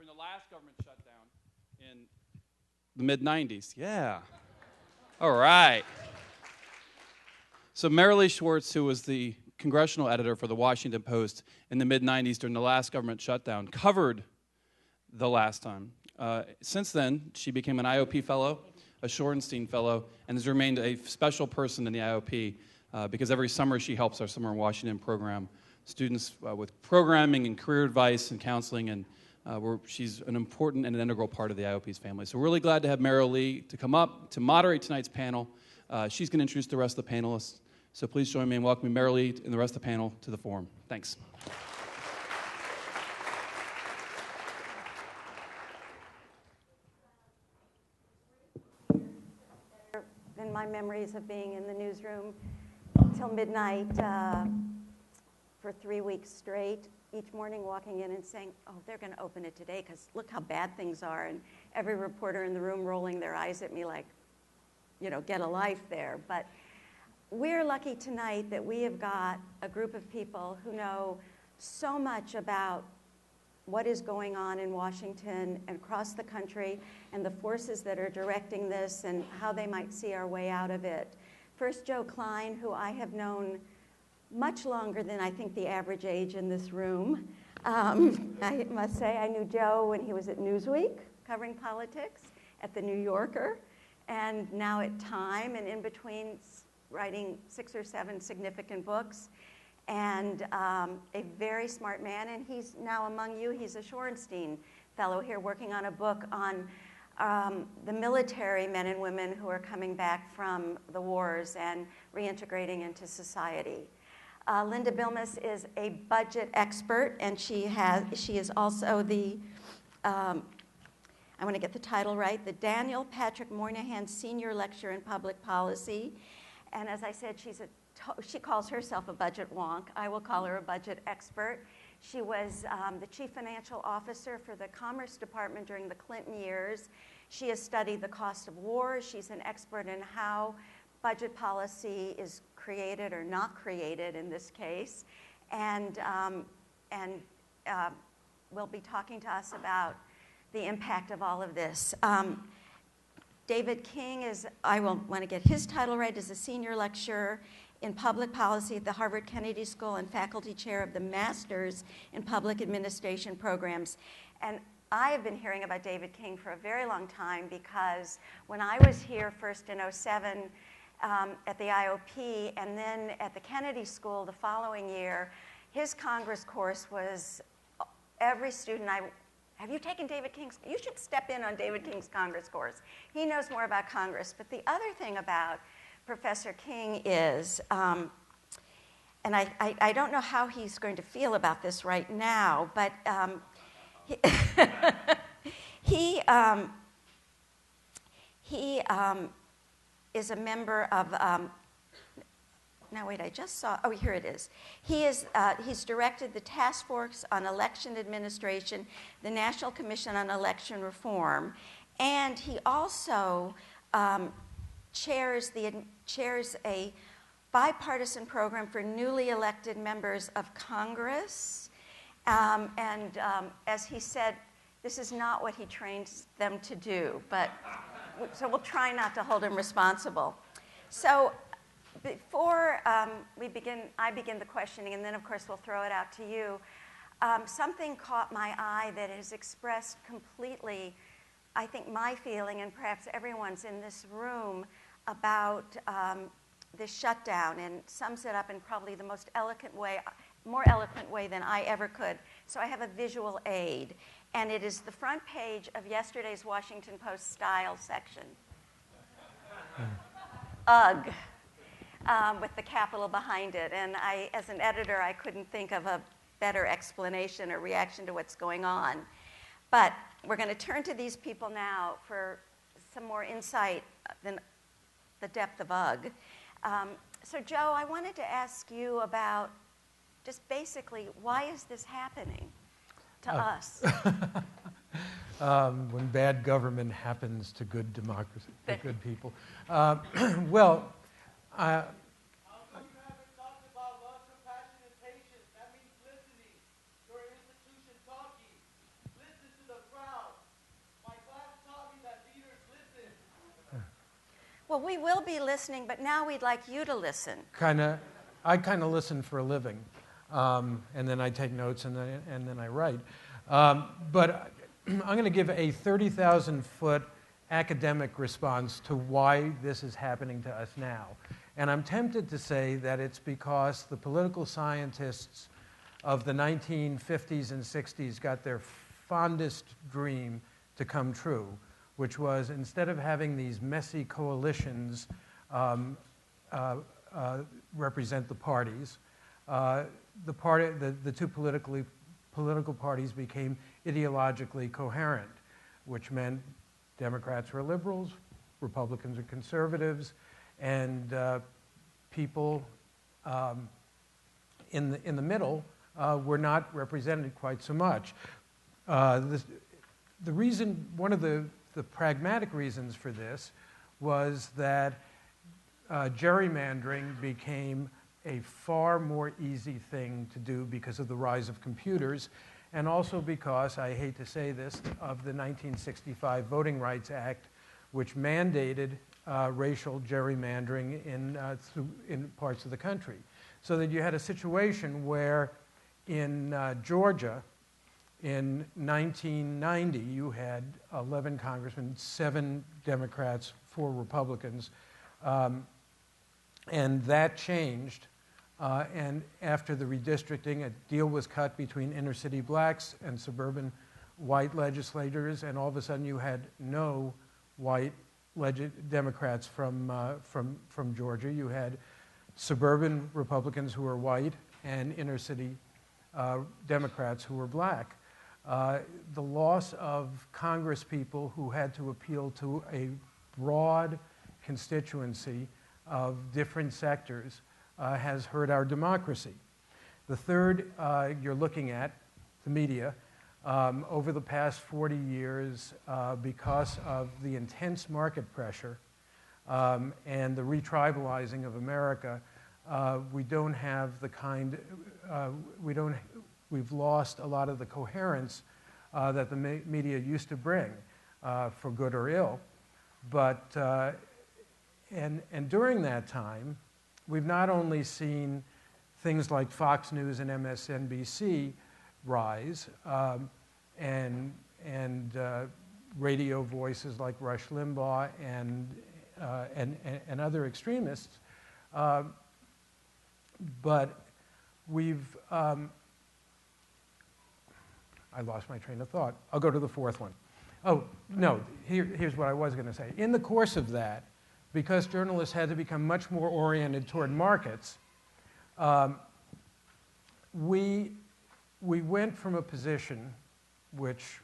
during the last government shutdown in the mid-90s. Yeah. All right. So Maralee Schwartz, who was the Congressional editor for the Washington Post in the mid-90s during the last government shutdown, covered the last time. Since then, she became an IOP fellow, a Shorenstein fellow, and has remained a special person in the IOP because every summer she helps our Summer in Washington program, students with programming and career advice and counseling, and she's an important and an integral part of the IOP's family. So we're really glad to have Maralee to come up to moderate tonight's panel. She's going to introduce the rest of the panelists. So please join me in welcoming Maralee and the rest of the panel to the forum. Thanks. In my memories of being in the newsroom till midnight for 3 weeks straight, each morning walking in and saying, oh, they're going to open it today because look how bad things are. And every reporter in the room rolling their eyes at me like, you know, get a life there. But we're lucky tonight that we have got a group of people who know so much about what is going on in Washington and across the country and the forces that are directing this and how they might see our way out of it. First, Joe Klein, who I have known much longer than I think the average age in this room. I must say I knew Joe when he was at Newsweek covering politics, at The New Yorker, and now at Time, and in between writing 6 or 7 significant books, and a very smart man, and he's now among you. He's a Shorenstein fellow here working on a book on the military men and women who are coming back from the wars and reintegrating into society. Linda Bilmes is a budget expert, and she is also the, I want to get the title right, the Daniel Patrick Moynihan Senior Lecturer in Public Policy. And as I said, she calls herself a budget wonk. I will call her a budget expert. She was the chief financial officer for the Commerce Department during the Clinton years. She has studied the cost of war. She's an expert in how budget policy is created or not created in this case. And will be talking to us about the impact of all of this. David King is, I will want to get his title right, is a senior lecturer in public policy at the Harvard Kennedy School and faculty chair of the Masters in Public Administration programs. And I have been hearing about David King for a very long time because when I was here first in '07 at the IOP and then at the Kennedy School the following year, his Congress course was every student have you taken David King's? You should step in on David King's Congress course. He knows more about Congress. But the other thing about Professor King is, and I don't know how he's going to feel about this right now, but he is a member of, now wait, I just saw, oh, here it is. He's directed the Task Force on Election Administration, the National Commission on Election Reform, and he also chairs a bipartisan program for newly elected members of Congress. As he said, this is not what he trains them to do, so we'll try not to hold him responsible. So before I begin the questioning, and then of course we'll throw it out to you, something caught my eye that has expressed completely, I think, my feeling and perhaps everyone's in this room about this shutdown, and sums it up in probably the most eloquent way, more eloquent way than I ever could. So I have a visual aid, and it is the front page of yesterday's Washington Post style section. Ugh. With the capital behind it. And as an editor, I couldn't think of a better explanation or reaction to what's going on. But we're going to turn to these people now for some more insight than the depth of ugh. So Joe, I wanted to ask you about just basically, why is this happening to us? When bad government happens to good democracy, to good people. Well, All you haven't talked about love, compassion, and patience. That means listening. Your institution talking. Listen to the Well, we will be listening, but now we'd like you to listen. I kind of listen for a living, and then I take notes, and then I write. But I'm going to give a 30,000-foot academic response to why this is happening to us now. And I'm tempted to say that it's because the political scientists of the 1950s and 60s got their fondest dream to come true, which was, instead of having these messy coalitions represent the parties, the two political parties became ideologically coherent, which meant Democrats were liberals, Republicans were conservatives, and people in the middle were not represented quite so much. The reason, one of the pragmatic reasons for this was that gerrymandering became a far more easy thing to do because of the rise of computers, and also because, I hate to say this, of the 1965 Voting Rights Act, which mandated racial gerrymandering in parts of the country. So that you had a situation where in Georgia, in 1990, you had 11 congressmen, 7 Democrats, 4 Republicans, and that changed. And after the redistricting, a deal was cut between inner city blacks and suburban white legislators, and all of a sudden you had no white Democrats from Georgia. You had suburban Republicans who were white and inner city Democrats who were black. The loss of Congress people who had to appeal to a broad constituency of different sectors has hurt our democracy. The third, you're looking at the media. Over the past 40 years, because of the intense market pressure and the retribalizing of America, we don't have the kind, we've lost a lot of the coherence that the media used to bring, for good or ill. But, and during that time, we've not only seen things like Fox News and MSNBC rise, and radio voices like Rush Limbaugh and other extremists, but we've, I lost my train of thought. I'll go to the fourth one. Oh, no, here's what I was going to say. In the course of that, because journalists had to become much more oriented toward markets, we went from a position which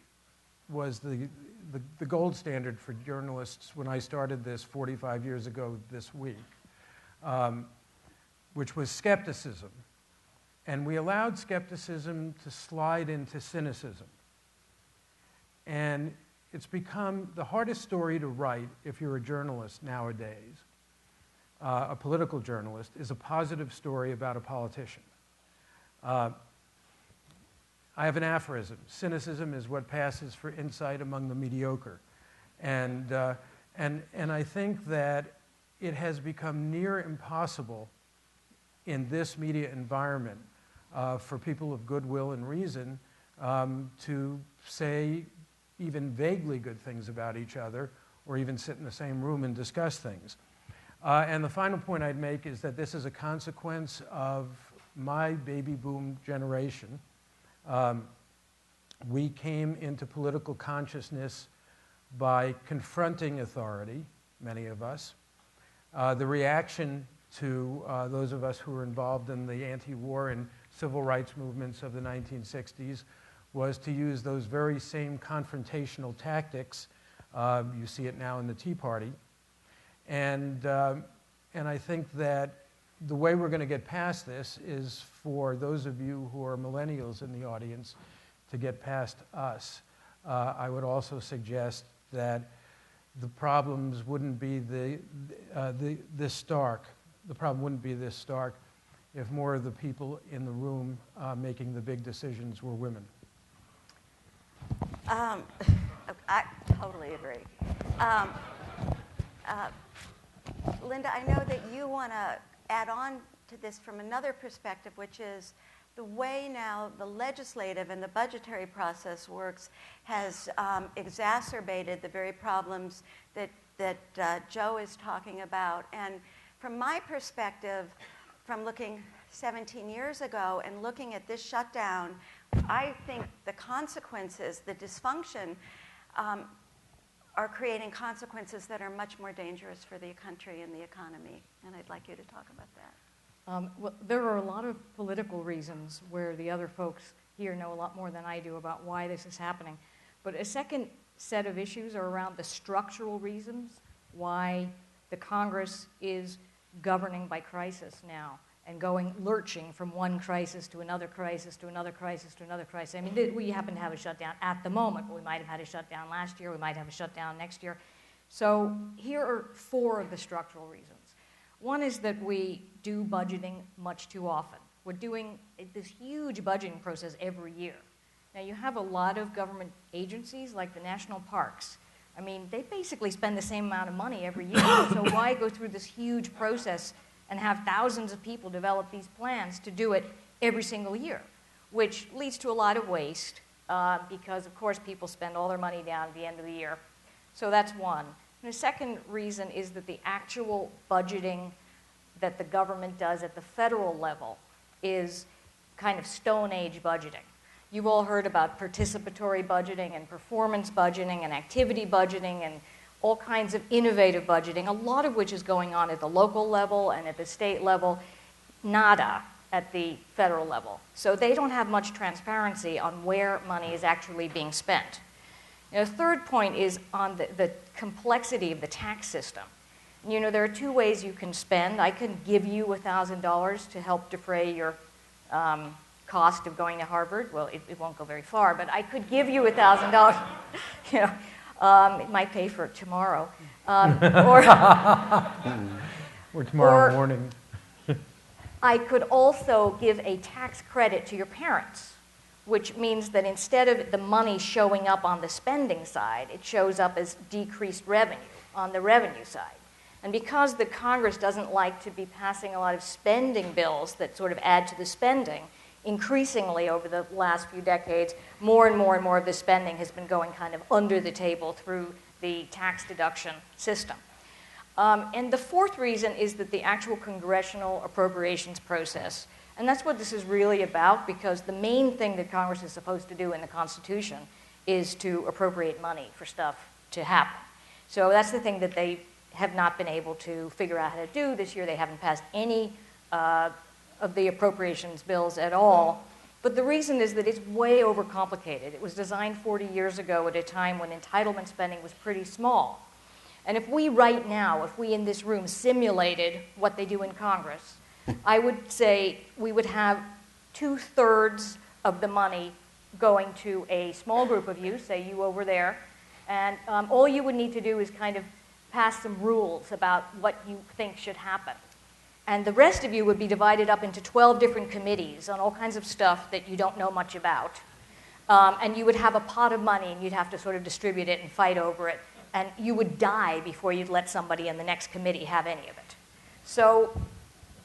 was the gold standard for journalists when I started this 45 years ago this week, which was skepticism. And we allowed skepticism to slide into cynicism. And it's become the hardest story to write if you're a journalist nowadays, a political journalist, is a positive story about a politician. I have an aphorism: cynicism is what passes for insight among the mediocre. And I think that it has become near impossible in this media environment for people of goodwill and reason to say even vaguely good things about each other, or even sit in the same room and discuss things. And the final point I'd make is that this is a consequence of my baby boom generation. We came into political consciousness by confronting authority, many of us. The reaction to those of us who were involved in the anti-war and civil rights movements of the 1960s was to use those very same confrontational tactics. You see it now in the Tea Party. And I think that the way we're going to get past this is for those of you who are millennials in the audience to get past us. I would also suggest that the problems wouldn't be this stark. The problem wouldn't be this stark if more of the people in the room making the big decisions were women. I totally agree. Linda, I know that you want to add on to this from another perspective, which is the way now the legislative and the budgetary process works has exacerbated the very problems that Joe is talking about. And from my perspective, from looking 17 years ago and looking at this shutdown, I think the consequences, the dysfunction, are creating consequences that are much more dangerous for the country and the economy. And I'd like you to talk about that. Well, there are a lot of political reasons where the other folks here know a lot more than I do about why this is happening. But a second set of issues are around the structural reasons why the Congress is governing by crisis now and lurching from one crisis to another crisis to another crisis to another crisis. I mean, we happen to have a shutdown at the moment, but we might have had a shutdown last year, we might have a shutdown next year. So here are 4 of the structural reasons. One is that we do budgeting much too often. We're doing this huge budgeting process every year. Now, you have a lot of government agencies like the national parks. I mean, they basically spend the same amount of money every year, so why go through this huge process and have thousands of people develop these plans to do it every single year, which leads to a lot of waste because, of course, people spend all their money down at the end of the year. So that's one. And the second reason is that the actual budgeting that the government does at the federal level is kind of Stone Age budgeting. You've all heard about participatory budgeting and performance budgeting and activity budgeting and all kinds of innovative budgeting, a lot of which is going on at the local level and at the state level, nada at the federal level. So they don't have much transparency on where money is actually being spent. Now, the third point is on the complexity of the tax system. You know, there are 2 ways you can spend. I can give you $1,000 to help defray your cost of going to Harvard. Well, it won't go very far, but I could give you $1,000. You know, it might pay for it tomorrow. Or tomorrow morning. I could also give a tax credit to your parents, which means that instead of the money showing up on the spending side, it shows up as decreased revenue on the revenue side. And because the Congress doesn't like to be passing a lot of spending bills that sort of add to the spending, increasingly over the last few decades, more and more and more of the spending has been going kind of under the table through the tax deduction system. And the fourth reason is that the actual congressional appropriations process, and that's what this is really about, because the main thing that Congress is supposed to do in the Constitution is to appropriate money for stuff to happen. So that's the thing that they have not been able to figure out how to do. This year they haven't passed any of the appropriations bills at all. But the reason is that it's way overcomplicated. It was designed 40 years ago at a time when entitlement spending was pretty small. And if we right now, if we in this room simulated what they do in Congress, I would say we would have 2/3 of the money going to a small group of you, say you over there, and all you would need to do is kind of pass some rules about what you think should happen. And the rest of you would be divided up into 12 different committees on all kinds of stuff that you don't know much about. And you would have a pot of money, and you'd have to sort of distribute it and fight over it. And you would die before you'd let somebody in the next committee have any of it. So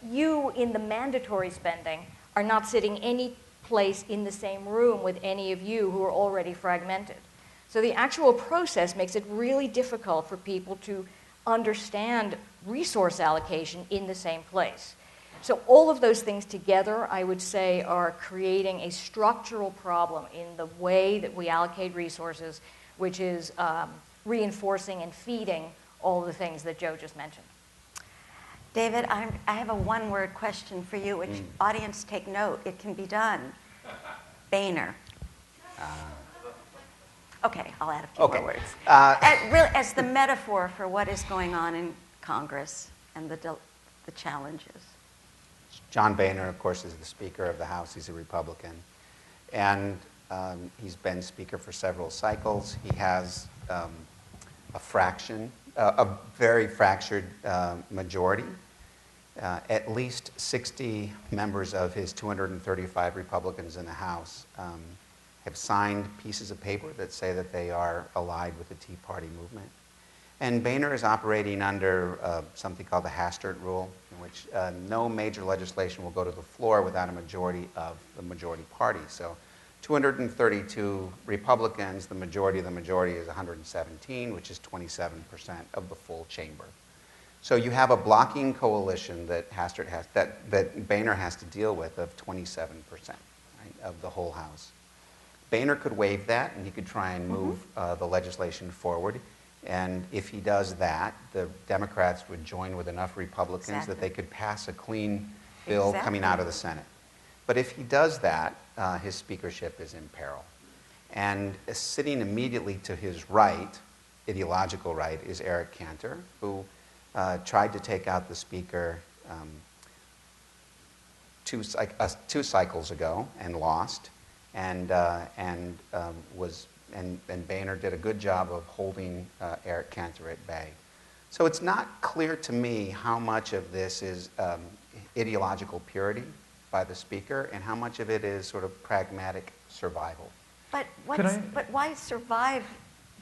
you, in the mandatory spending, are not sitting any place in the same room with any of you who are already fragmented. So the actual process makes it really difficult for people to understand resource allocation in the same place. So all of those things together, I would say, are creating a structural problem in the way that we allocate resources, which is reinforcing and feeding all the things that Joe just mentioned. David, I have a one-word question for you, which audience take note. It can be done. Boehner. Okay, I'll add a few more words. Really, as the metaphor for what is going on in Congress and the challenges. John Boehner, of course, is the Speaker of the House. He's a Republican. And he's been Speaker for several cycles. He has a very fractured majority. At least 60 members of his 235 Republicans in the House have signed pieces of paper that say that they are allied with the Tea Party movement. And Boehner is operating under something called the Hastert Rule, in which no major legislation will go to the floor without a majority of the majority party. So 232 Republicans, the majority of the majority is 117, which is 27% of the full chamber. So you have a blocking coalition that Hastert has, that Boehner has to deal with of 27%, right, of the whole House. Boehner could waive that, and he could try and move the legislation forward. And if he does that, the Democrats would join with enough Republicans that they could pass a clean bill coming out of the Senate. But if he does that, his speakership is in peril. And sitting immediately to his right, ideological right, is Eric Cantor, who tried to take out the speaker two cycles ago and lost, and Boehner did a good job of holding Eric Cantor at bay. So it's not clear to me how much of this is ideological purity by the speaker and how much of it is sort of pragmatic survival. But why survive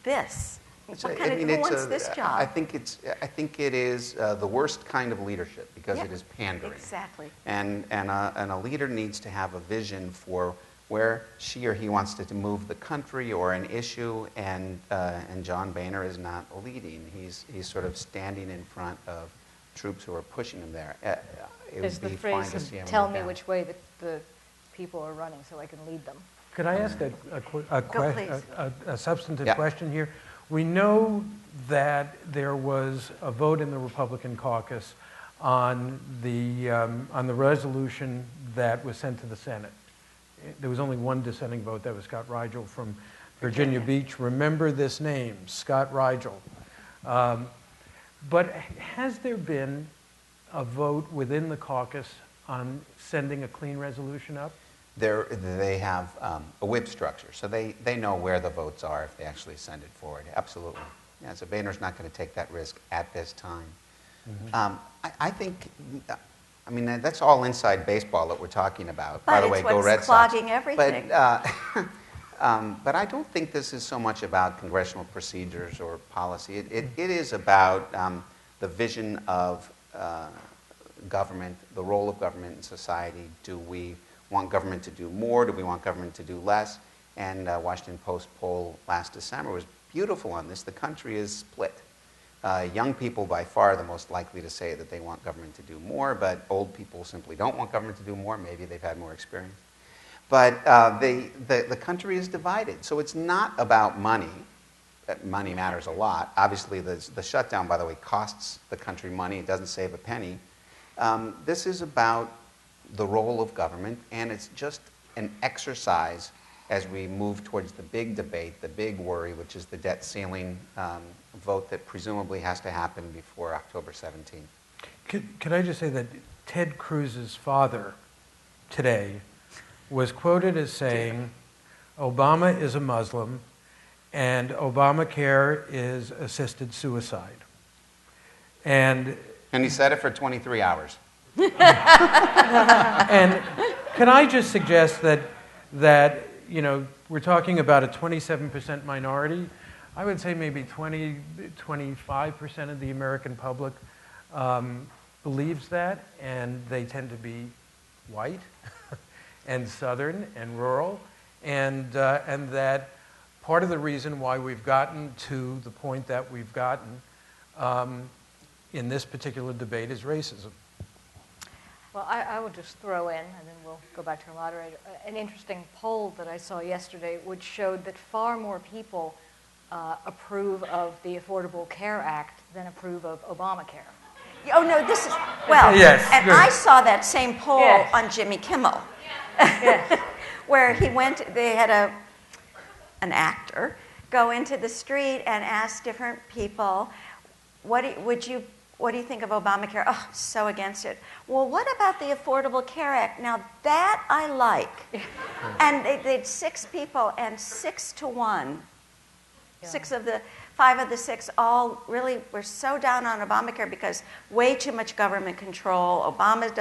this? Who wants this job? I think it is the worst kind of leadership because it is pandering. Exactly. And a leader needs to have a vision for where she or he wants to move the country or an issue, and John Boehner is not leading. He's sort of standing in front of troops who are pushing him there. It There's would the be fine phrase, to see him tell move me down. which way the people are running so I can lead them. Could I ask a substantive Yeah. question here? We know that there was a vote in the Republican caucus on the resolution that was sent to the Senate. There was only one dissenting vote. That was Scott Rigel from Virginia Beach. Remember this name, Scott Rigel. But has there been a vote within the caucus on sending a clean resolution up? They have a whip structure, so they know where the votes are if they actually send it forward. Absolutely. Yeah, so Boehner's not going to take that risk at this time. Mm-hmm. I think, I mean, that's all inside baseball that we're talking about. But By the way, go Red Sox. clogging everything. But I don't think this is so much about congressional procedures or policy. It is about the vision of government, the role of government in society. Do we want government to do more? Do we want government to do less? And Washington Post poll last December was beautiful on this. The country is split. Young people by far are the most likely to say that they want government to do more, but old people simply don't want government to do more. Maybe they've had more experience. But the country is divided. So it's not about money. Money matters a lot. Obviously, the shutdown, by the way, costs the country money. It doesn't save a penny. This is about the role of government, and it's just an exercise as we move towards the big debate, the big worry, which is the debt ceiling vote that presumably has to happen before October 17th. Could I just say that Ted Cruz's father today was quoted as saying, Obama is a Muslim and Obamacare is assisted suicide. And he said it for 23 hours. And can I just suggest that you know, we're talking about a 27% minority. I would say maybe 25% of the American public believes that, and they tend to be white and Southern and rural, and that part of the reason why we've gotten to the point that we've gotten in this particular debate is racism. Well, I will just throw in, and then we'll go back to our moderator, an interesting poll that I saw yesterday which showed that far more people approve of the Affordable Care Act than approve of Obamacare. Oh, no, this is, well, Yes, and good. I saw that same poll Yes. on Jimmy Kimmel, Yes. where they had an actor go into the street and ask different people, what do you think of Obamacare? Oh, so against it. Well, what about the Affordable Care Act? Now that I like. And they'd 6 people, and 6 to 1. Yeah. 5 of the 6 all really were so down on Obamacare because way too much government control. Obama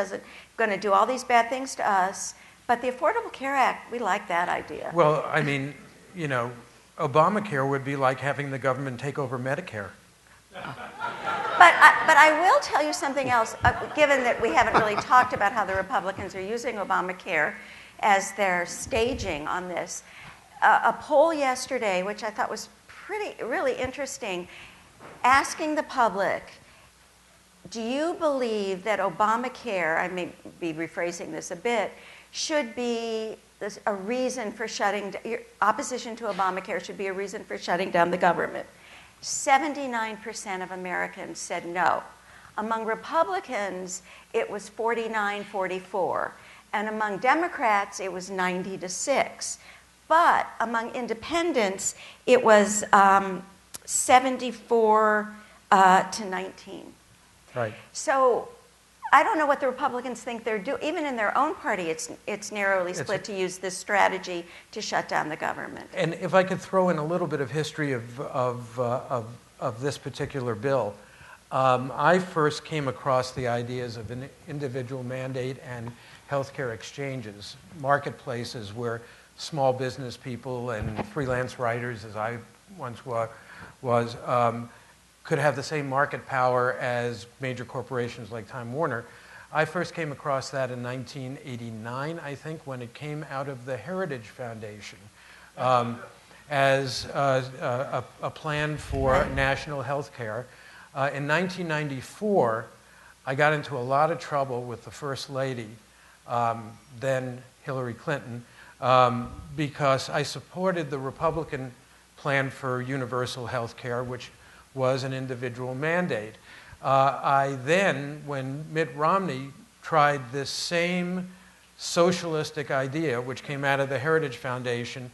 going to do all these bad things to us. But the Affordable Care Act, we like that idea. Well, I mean, you know, Obamacare would be like having the government take over Medicare. But I will tell you something else, given that we haven't really talked about how the Republicans are using Obamacare as their staging on this. A poll yesterday, which I thought was really interesting, asking the public, do you believe that Obamacare, I may be rephrasing this a bit, should be a reason for your opposition to Obamacare should be a reason for shutting down the government? 79% of Americans said no. Among Republicans, it was 49-44. And among Democrats, it was 90-6. But among independents, it was 74 to 19. Right. So I don't know what the Republicans think they're doing. Even in their own party, it's narrowly split to use this strategy to shut down the government. And if I could throw in a little bit of history of this particular bill, I first came across the ideas of an individual mandate and healthcare exchanges, marketplaces where small business people and freelance writers, as I once was, could have the same market power as major corporations like Time Warner. I first came across that in 1989, I think, when it came out of the Heritage Foundation as a plan for national health care. In 1994, I got into a lot of trouble with the First Lady, then Hillary Clinton, because I supported the Republican plan for universal health care, which was an individual mandate. I then, when Mitt Romney tried this same socialistic idea, which came out of the Heritage Foundation,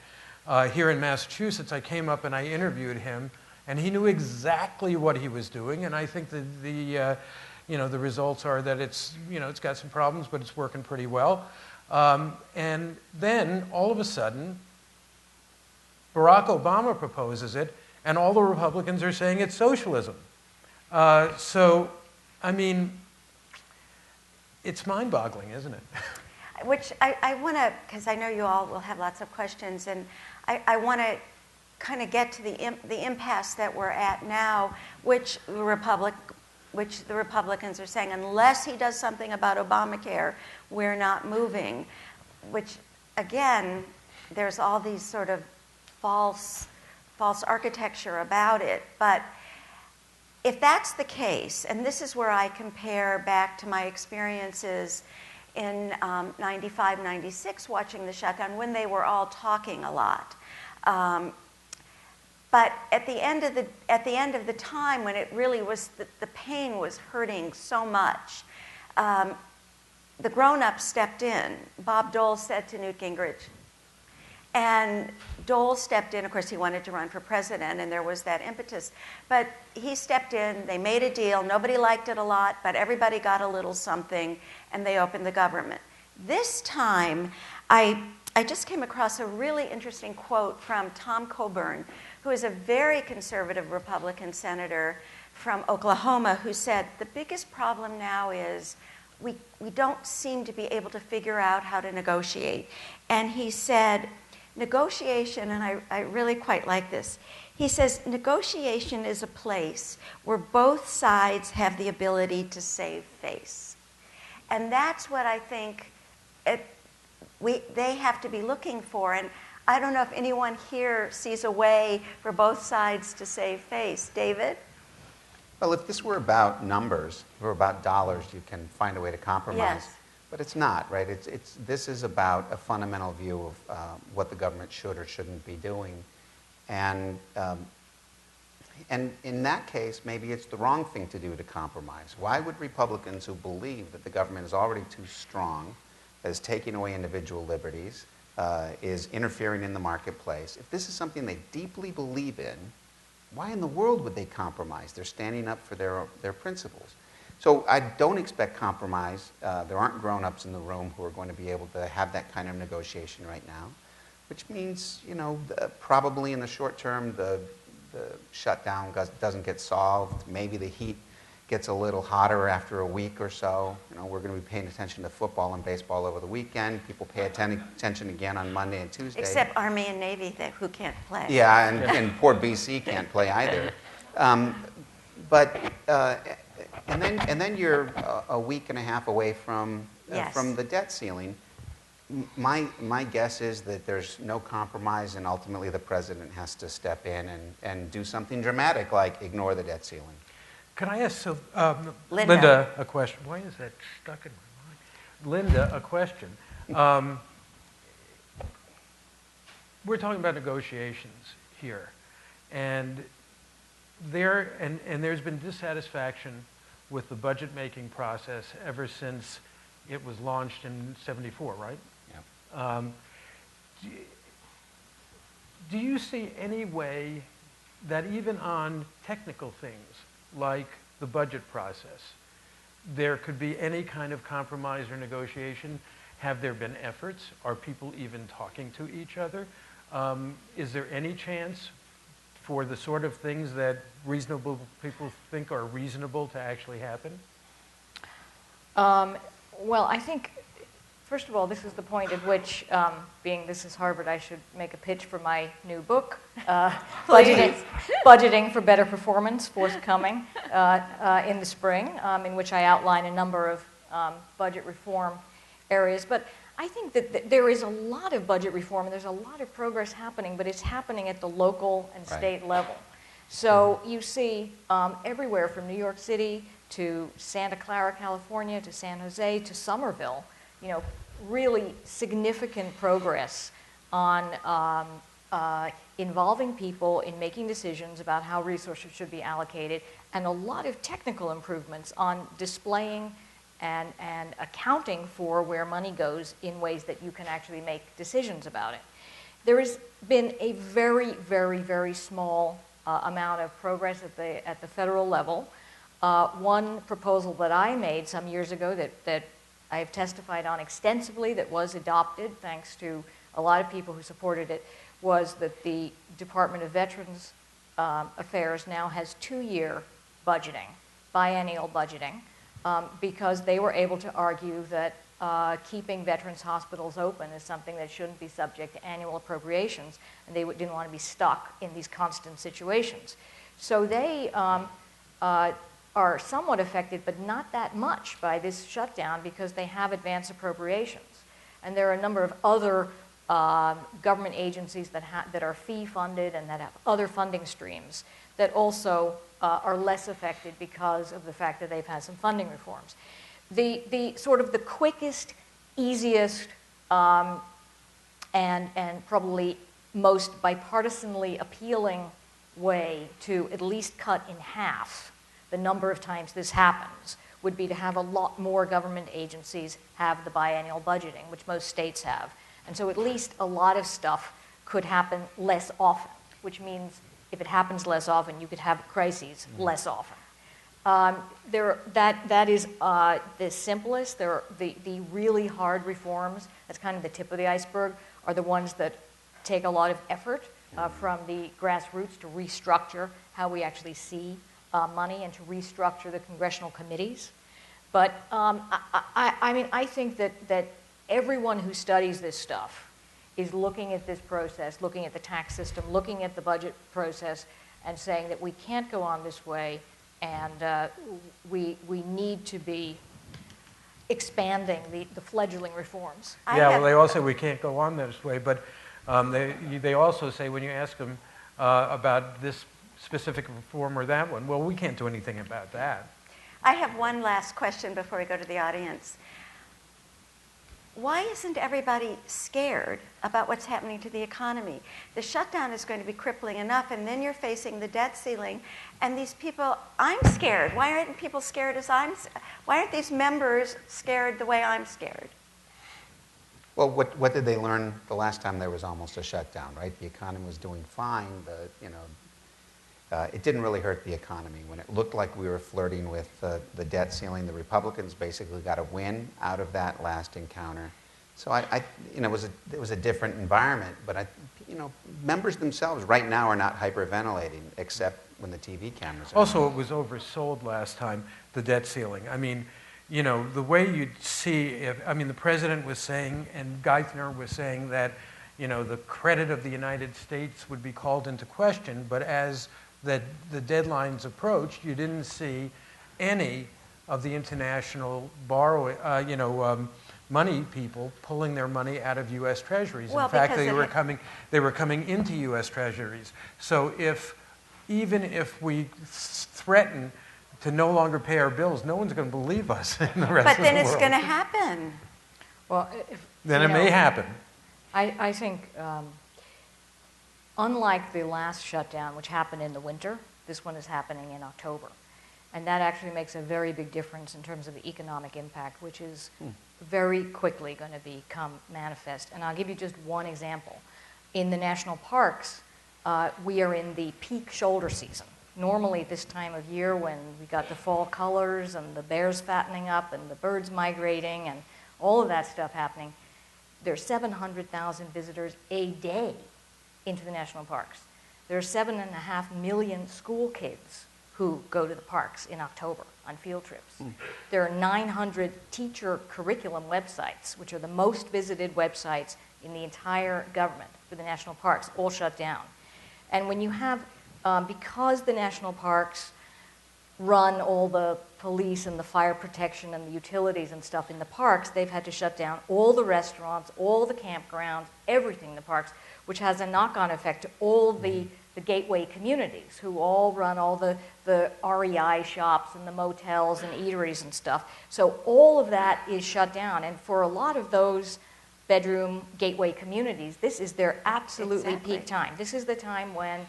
here in Massachusetts, I came up and I interviewed him, and he knew exactly what he was doing, and I think that the results are that it's got some problems, but it's working pretty well. And then, all of a sudden, Barack Obama proposes it, and all the Republicans are saying it's socialism. So, I mean, it's mind-boggling, isn't it? Which I want to, because I know you all will have lots of questions, and I want to kind of get to the impasse that we're at now, which the Republicans are saying, unless he does something about Obamacare, we're not moving. Which, again, there's all these sort of false architecture about it. But if that's the case, and this is where I compare back to my experiences in 95, 96, watching the shutdown, when they were all talking a lot. But at the end of the time, when it really was the pain was hurting so much, the grown-ups stepped in. Bob Dole said to Newt Gingrich, and Dole stepped in. Of course, he wanted to run for president, and there was that impetus. But he stepped in. They made a deal. Nobody liked it a lot, but everybody got a little something, and they opened the government. This time, I just came across a really interesting quote from Tom Coburn, who is a very conservative Republican senator from Oklahoma, who said, the biggest problem now is we don't seem to be able to figure out how to negotiate. And he said, negotiation, and I really quite like this, he says, negotiation is a place where both sides have the ability to save face. And that's what I think they have to be looking for. And I don't know if anyone here sees a way for both sides to save face. David? Well, if this were about numbers, or about dollars, you can find a way to compromise. Yes. But it's not, right? This is about a fundamental view of what the government should or shouldn't be doing. And in that case, maybe it's the wrong thing to do to compromise. Why would Republicans who believe that the government is already too strong, is taking away individual liberties, is interfering in the marketplace, if this is something they deeply believe in, why in the world would they compromise? They're standing up for their principles. So I don't expect compromise. There aren't grown-ups in the room who are going to be able to have that kind of negotiation right now, which means, probably in the short term, the shutdown doesn't get solved. Maybe the heat gets a little hotter after a week or so. We're going to be paying attention to football and baseball over the weekend. People pay attention again on Monday and Tuesday. Except Army and Navy, who can't play. Yeah, and poor BC can't play either. But and then you're a week and a half away from Yes. from the debt ceiling. My guess is that there's no compromise, and ultimately the president has to step in and do something dramatic, like ignore the debt ceiling. Can I ask Linda. Linda a question? Why is that stuck in my mind? Linda, a question. We're talking about negotiations here, and there's been dissatisfaction with the budget-making process ever since it was launched in '74, right? Yeah. Do you see any way that even on technical things like the budget process, there could be any kind of compromise or negotiation? Have there been efforts? Are people even talking to each other? Is there any chance for the sort of things that reasonable people think are reasonable to actually happen? Well, I think, first of all, this is the point at which, being this is Harvard, I should make a pitch for my new book, Budgeting for Better Performance, forthcoming in the spring, in which I outline a number of budget reform areas. But I think that there is a lot of budget reform, and there's a lot of progress happening, but it's happening at the local and state level. So you see everywhere from New York City to Santa Clara, California, to San Jose, to Somerville, really significant progress on involving people in making decisions about how resources should be allocated, and a lot of technical improvements on displaying and accounting for where money goes in ways that you can actually make decisions about it. There has been a very, very, very small amount of progress at the federal level. One proposal that I made some years ago that I have testified on extensively, that was adopted thanks to a lot of people who supported it, was that the Department of Veterans Affairs now has 2-year budgeting, biennial budgeting, because they were able to argue that keeping veterans hospitals open is something that shouldn't be subject to annual appropriations, and they didn't want to be stuck in these constant situations. So they are somewhat affected, but not that much by this shutdown, because they have advance appropriations. And there are a number of other government agencies that are fee-funded and that have other funding streams that also are less affected because of the fact that they've had some funding reforms. The sort of the quickest, easiest, and probably most bipartisanly appealing way to at least cut in half the number of times this happens would be to have a lot more government agencies have the biennial budgeting, which most states have. And so at least a lot of stuff could happen less often, which means if it happens less often, you could have crises less often. That is the simplest. The really hard reforms, that's kind of the tip of the iceberg, are the ones that take a lot of effort from the grassroots to restructure how we actually see money and to restructure the congressional committees. But I think that everyone who studies this stuff is looking at this process, looking at the tax system, looking at the budget process, and saying that we can't go on this way, and we need to be expanding the fleggling reforms. Well, they all say we can't go on this way, but they also say, when you ask them about this specific reform or that one, well, we can't do anything about that. I have one last question before we go to the audience. Why isn't everybody scared about what's happening to the economy? The shutdown is going to be crippling enough, and then you're facing the debt ceiling, and these people, I'm scared. Why aren't people scared why aren't these members scared the way I'm scared? Well, what did they learn the last time there was almost a shutdown, right? The economy was doing fine. It didn't really hurt the economy. When it looked like we were flirting with the debt ceiling, the Republicans basically got a win out of that last encounter. So it was a different environment, but members themselves right now are not hyperventilating, except when the TV cameras are Also, on. it was oversold last time, the debt ceiling. I mean, the way you'd see the president was saying, and Geithner was saying that, the credit of the United States would be called into question, but as that the deadlines approached, you didn't see any of the international borrowing, money people pulling their money out of U.S. Treasuries. Well, in fact, because they were coming into U.S. Treasuries. So even if we threaten to no longer pay our bills, no one's going to believe us in the rest of the world. But then it's going to happen. Well, Then it may happen. I think, unlike the last shutdown, which happened in the winter, this one is happening in October. And that actually makes a very big difference in terms of the economic impact, which is very quickly going to become manifest. And I'll give you just one example. In the national parks, we are in the peak shoulder season. Normally this time of year, when we got the fall colors and the bears fattening up and the birds migrating and all of that stuff happening, there's 700,000 visitors a day into the national parks. There are 7.5 million school kids who go to the parks in October on field trips. There are 900 teacher curriculum websites, which are the most visited websites in the entire government for the national parks, all shut down. And when you have, because the national parks run all the police and the fire protection and the utilities and stuff in the parks, they've had to shut down all the restaurants, all the campgrounds, everything in the parks, which has a knock-on effect to all the gateway communities who all run all the REI shops and the motels and eateries and stuff. So all of that is shut down. And for a lot of those bedroom gateway communities, this is their absolutely peak time. This is the time when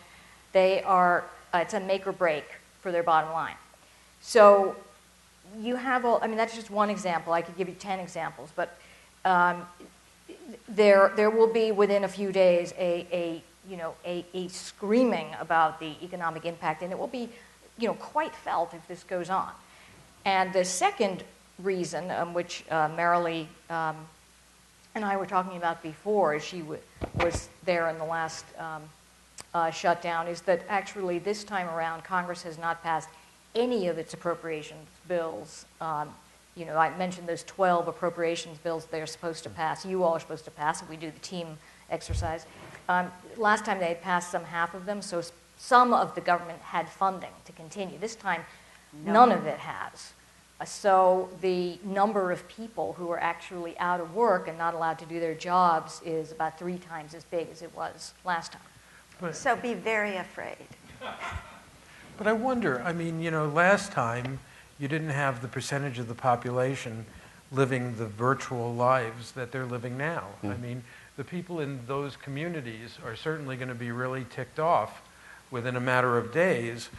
they are, it's a make or break for their bottom line. So you have all, I mean, that's just one example. I could give you 10 examples, but there will be within a few days a screaming about the economic impact, and it will be, quite felt if this goes on. And the second reason, which Maralee and I were talking about before, as she was there in the last shutdown, is that actually this time around Congress has not passed any of its appropriations bills. I mentioned those 12 appropriations bills they're supposed to pass. You all are supposed to pass if we do the team exercise. Last time they had passed some half of them, so some of the government had funding to continue. This time, none of it has. So the number of people who are actually out of work and not allowed to do their jobs is about 3 times as big as it was last time. So be very afraid. But I wonder, last time you didn't have the percentage of the population living the virtual lives that they're living now. The people in those communities are certainly going to be really ticked off within a matter of days,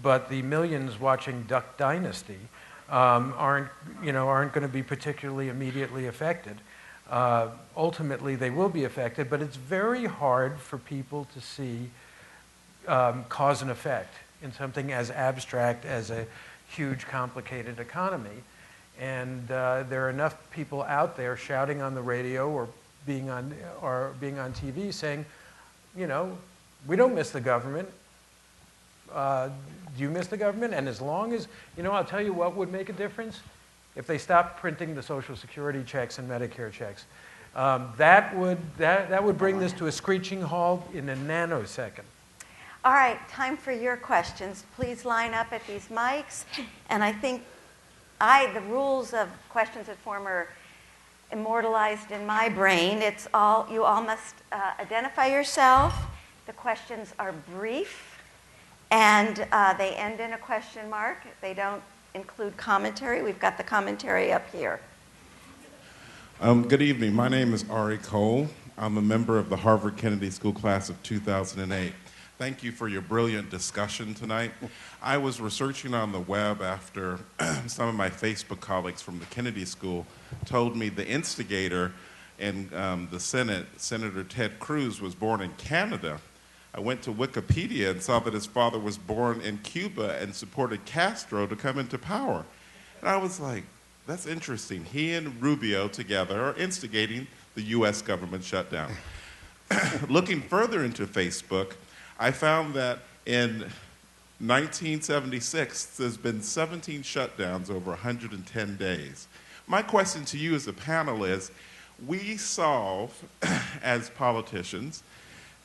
but the millions watching Duck Dynasty aren't going to be particularly immediately affected. Ultimately, they will be affected, but it's very hard for people to see cause and effect in something as abstract as a huge, complicated economy. And there are enough people out there shouting on the radio or being on TV saying, we don't miss the government. Do you miss the government? And as long as, I'll tell you what would make a difference. If they stopped printing the Social Security checks and Medicare checks, that would bring this to a screeching halt in a nanosecond. All right, time for your questions. Please line up at these mics. And I think the rules of questions at form are immortalized in my brain. You all must identify yourself. The questions are brief, and they end in a question mark. They don't include commentary. We've got the commentary up here. Good evening. My name is Ari Cole. I'm a member of the Harvard Kennedy School class of 2008. Thank you for your brilliant discussion tonight. I was researching on the web after some of my Facebook colleagues from the Kennedy School told me the instigator in the Senate, Senator Ted Cruz, was born in Canada. I went to Wikipedia and saw that his father was born in Cuba and supported Castro to come into power. And I was like, that's interesting. He and Rubio together are instigating the U.S. government shutdown. Looking further into Facebook, I found that in 1976, there's been 17 shutdowns over 110 days. My question to you as a panel is, we solve, as politicians,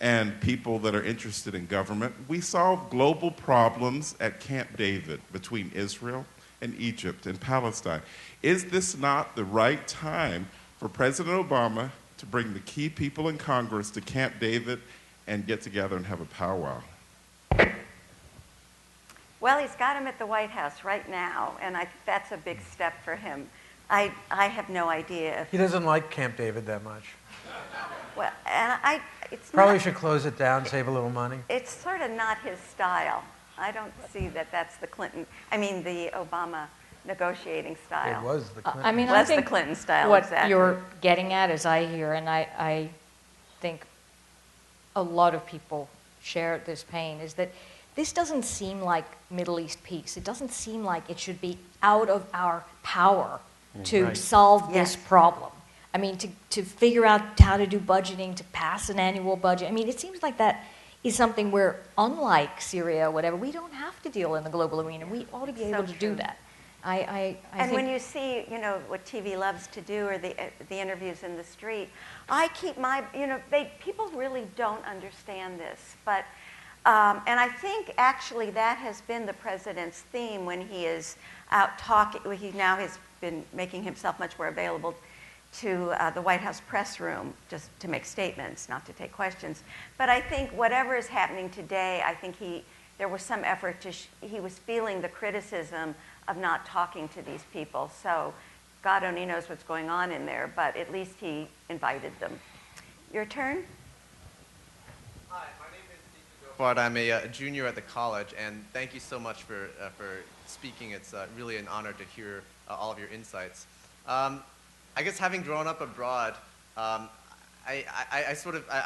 and people that are interested in government. We solve global problems at Camp David between Israel and Egypt and Palestine. Is this not the right time for President Obama to bring the key people in Congress to Camp David and get together and have a powwow? Well, he's got him at the White House right now, and I think that's a big step for him. I have no idea. He doesn't like Camp David that much. Well, it's Probably not, should close it down, save a little money. it's sort of not his style. I don't see that that's the Obama negotiating style. It was the Clinton. I mean, I Was the think Clinton style, what exactly. you're getting at, as I hear, and I think a lot of people share this pain, is that this doesn't seem like Middle East peace. It doesn't seem like it should be out of our power to Right. solve Yes. this problem. I mean, to figure out how to do budgeting, to pass an annual budget. I mean, it seems like that is something where, unlike Syria or whatever, we don't have to deal in the global arena. We ought to be So able to do true. that. I And think when you see, what TV loves to do, or the interviews in the street, I keep my, people really don't understand this, but, and I think actually that has been the president's theme when he is out talking. He now has been making himself much more available to the White House press room, just to make statements, not to take questions. But I think whatever is happening today, I think there was some effort he was feeling the criticism of not talking to these people. So God only knows what's going on in there, but at least he invited them. Your turn? Hi, my name is Joe Klein. I'm a junior at the college, and thank you so much for speaking. It's really an honor to hear all of your insights. I guess having grown up abroad, I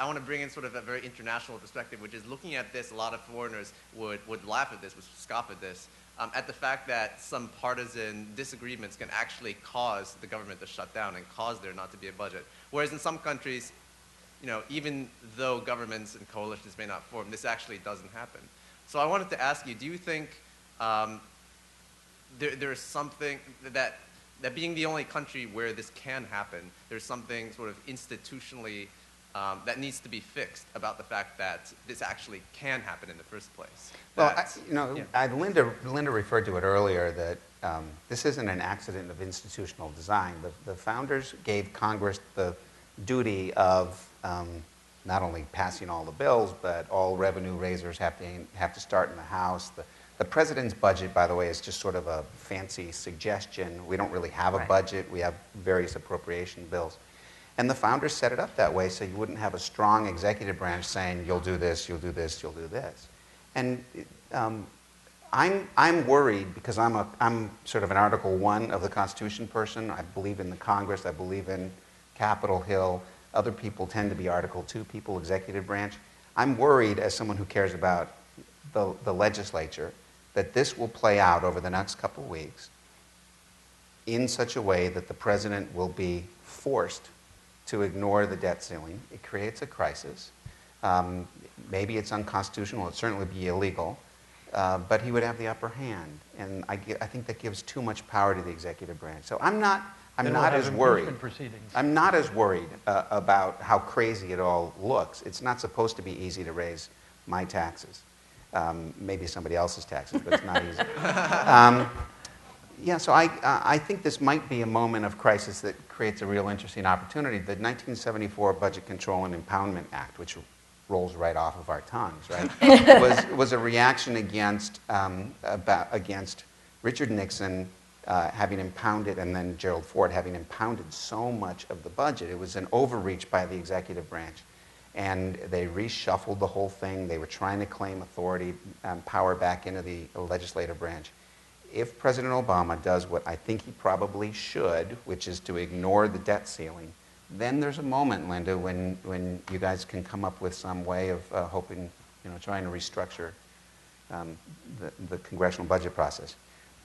want to bring in sort of a very international perspective, which is looking at this. A lot of foreigners would laugh at this, would scoff at this, at the fact that some partisan disagreements can actually cause the government to shut down and cause there not to be a budget. Whereas in some countries, even though governments and coalitions may not form, this actually doesn't happen. So I wanted to ask you, do you think there's something that being the only country where this can happen, there's something sort of institutionally that needs to be fixed about the fact that this actually can happen in the first place? Well, Yeah. Linda referred to it earlier that this isn't an accident of institutional design. The founders gave Congress the duty of not only passing all the bills, but all revenue raisers have to start in the House. The president's budget, by the way, is just sort of a fancy suggestion. We don't really have a Right. budget. We have various appropriation bills. And the founders set it up that way so you wouldn't have a strong executive branch saying, you'll do this, you'll do this, you'll do this. And I'm worried because I'm sort of an Article 1 of the Constitution person. I believe in the Congress. I believe in Capitol Hill. Other people tend to be Article 2 people, executive branch. I'm worried, as someone who cares about the legislature, that this will play out over the next couple of weeks in such a way that the president will be forced to ignore the debt ceiling. It creates a crisis. Maybe it's unconstitutional. It'd certainly be illegal. But he would have the upper hand. And I think that gives too much power to the executive branch. So I'm not as worried. I'm not as worried about how crazy it all looks. It's not supposed to be easy to raise my taxes. Maybe somebody else's taxes, but it's not easy. So I think this might be a moment of crisis that creates a real interesting opportunity. The 1974 Budget Control and Impoundment Act, which rolls right off of our tongues, right, was a reaction against Richard Nixon having impounded, and then Gerald Ford having impounded so much of the budget. It was an overreach by the executive branch. And they reshuffled the whole thing. They were trying to claim authority and power back into the legislative branch. If President Obama does what I think he probably should, which is to ignore the debt ceiling, then there's a moment, Linda, when you guys can come up with some way of trying to restructure the congressional budget process.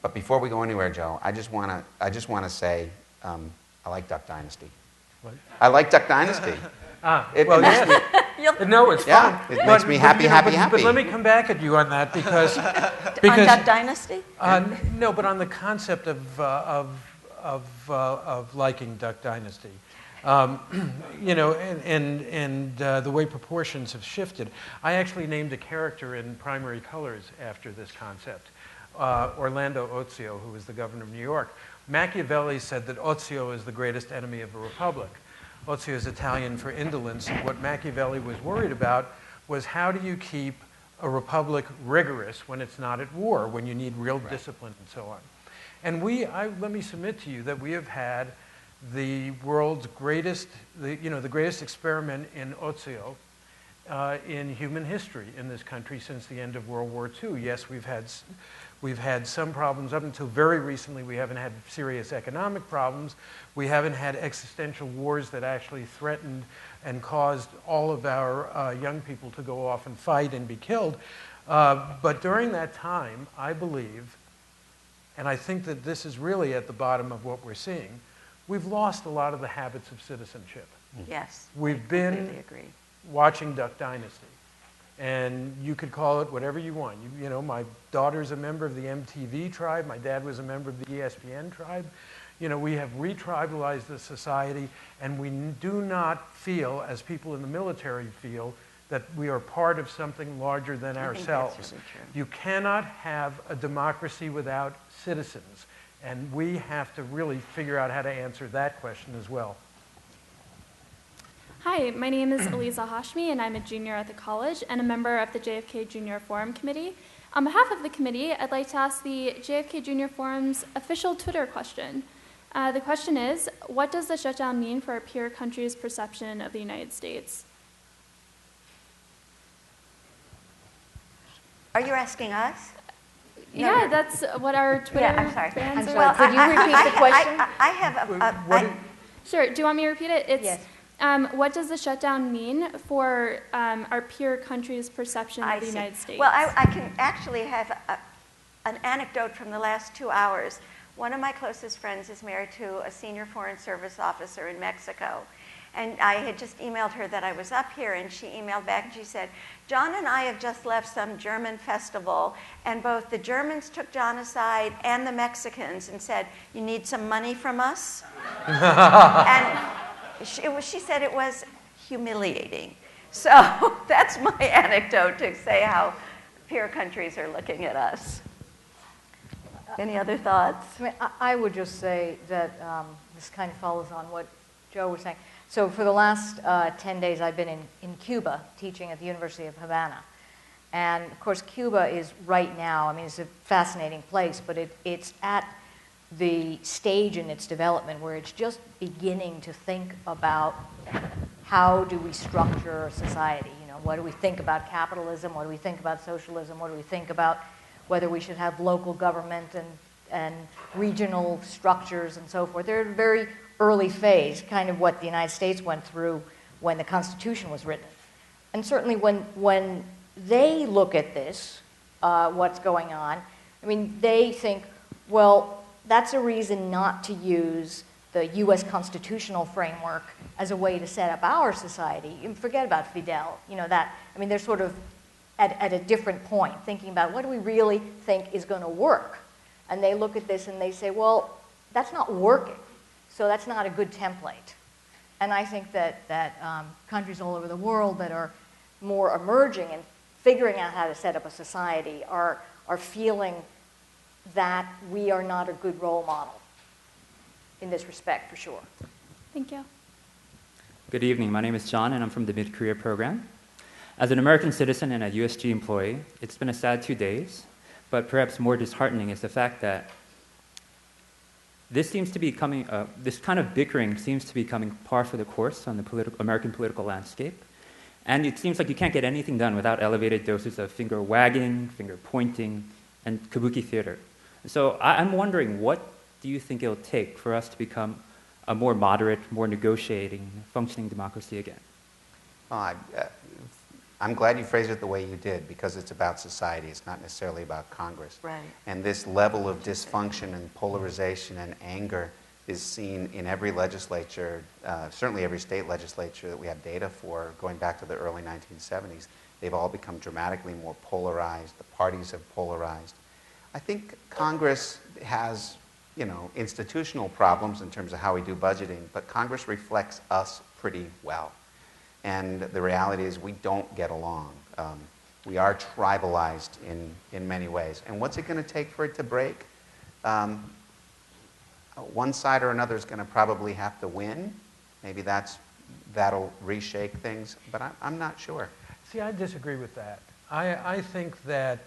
But before we go anywhere, Joe, I just want to say I like Duck Dynasty. What? I like Duck Dynasty. No, it's Yeah, fine. it makes me happy. But let me come back at you on that because On Duck Dynasty? no, but on the concept of liking Duck Dynasty, You know, and the way proportions have shifted. I actually named a character in Primary Colors after this concept, Orlando Ozio, who was the governor of New York. Machiavelli said that Ozio is the greatest enemy of a republic. Ozio is Italian for indolence, and what Machiavelli was worried about was how do you keep a republic rigorous when it's not at war, when you need real discipline and so on. And let me submit to you that we have had the world's greatest, the greatest experiment in Ozio in human history in this country since the end of World War II. Yes, we've had some problems. Up until very recently, we haven't had serious economic problems. We haven't had existential wars that actually threatened and caused all of our young people to go off and fight and be killed. But during that time, I believe, and I think that this is really at the bottom of what we're seeing, we've lost a lot of the habits of citizenship. Yes. We've I been completely agree. watching Duck Dynasty. And you could call it whatever you want. You know, my daughter's a member of the MTV tribe. My dad was a member of the ESPN tribe. You know, we have retribalized the society, and we do not feel, as people in the military feel, that we are part of something larger than ourselves. That's really true. You cannot have a democracy without citizens, and we have to really figure out how to answer that question as well. Hi, my name is Eliza Hashmi, and I'm a junior at the college and a member of the JFK Junior Forum Committee. On behalf of the committee, I'd like to ask the JFK Junior Forum's official Twitter question. The question is, what does the shutdown mean for our peer country's perception of the United States? Are you asking us? Yeah, that's what our Twitter I'm sorry. fans I'm are. sorry. Could you repeat the question? I have Sure, do you want me to repeat it? It's, Yes. What does the shutdown mean for our peer country's perception of the see. United States? Well, I can actually have an anecdote from the last 2 hours. One of my closest friends is married to a senior Foreign Service officer in Mexico. And I had just emailed her that I was up here, and she emailed back and she said, John and I have just left some German festival, and both the Germans took John aside and the Mexicans and said, you need some money from us? And she said it was humiliating. So that's my anecdote to say how peer countries are looking at us. Any other thoughts? I mean, I would just say that this kind of follows on what Joe was saying. So for the last 10 days, I've been in Cuba teaching at the University of Havana. And of course, Cuba is right now, I mean, it's a fascinating place, but it's at the stage in its development where it's just beginning to think about how do we structure a society. You know, what do we think about capitalism? What do we think about socialism? What do we think about whether we should have local government and regional structures and so forth. They're at a very early phase, kind of what the United States went through when the Constitution was written. And certainly when they look at this, what's going on, I mean, they think, well, that's a reason not to use the U.S. constitutional framework as a way to set up our society. You forget about Fidel, you know, that, I mean, they're sort of at a different point, thinking about what do we really think is going to work. And they look at this and they say, well, that's not working, so that's not a good template. And I think that countries all over the world that are more emerging and figuring out how to set up a society are feeling that we are not a good role model in this respect, for sure. Thank you. Good evening. My name is John, and I'm from the Mid-Career Program. As an American citizen and a USG employee, it's been a sad 2 days, but perhaps more disheartening is the fact that this seems to be coming, this kind of bickering seems to be coming par for the course on the American political landscape. And it seems like you can't get anything done without elevated doses of finger wagging, finger pointing, and kabuki theater. So I'm wondering, what do you think it'll take for us to become a more moderate, more negotiating, functioning democracy again? Well, I'm glad you phrased it the way you did, because it's about society. It's not necessarily about Congress. Right. And this level of dysfunction and polarization and anger is seen in every legislature, certainly every state legislature that we have data for, going back to the early 1970s. They've all become dramatically more polarized. The parties have polarized. I think Congress has institutional problems in terms of how we do budgeting, but Congress reflects us pretty well. And the reality is we don't get along. We are tribalized in many ways. And what's it going to take for it to break? One side or another is going to probably have to win. Maybe that'll reshake things, but I'm not sure. See, I disagree with that. I think that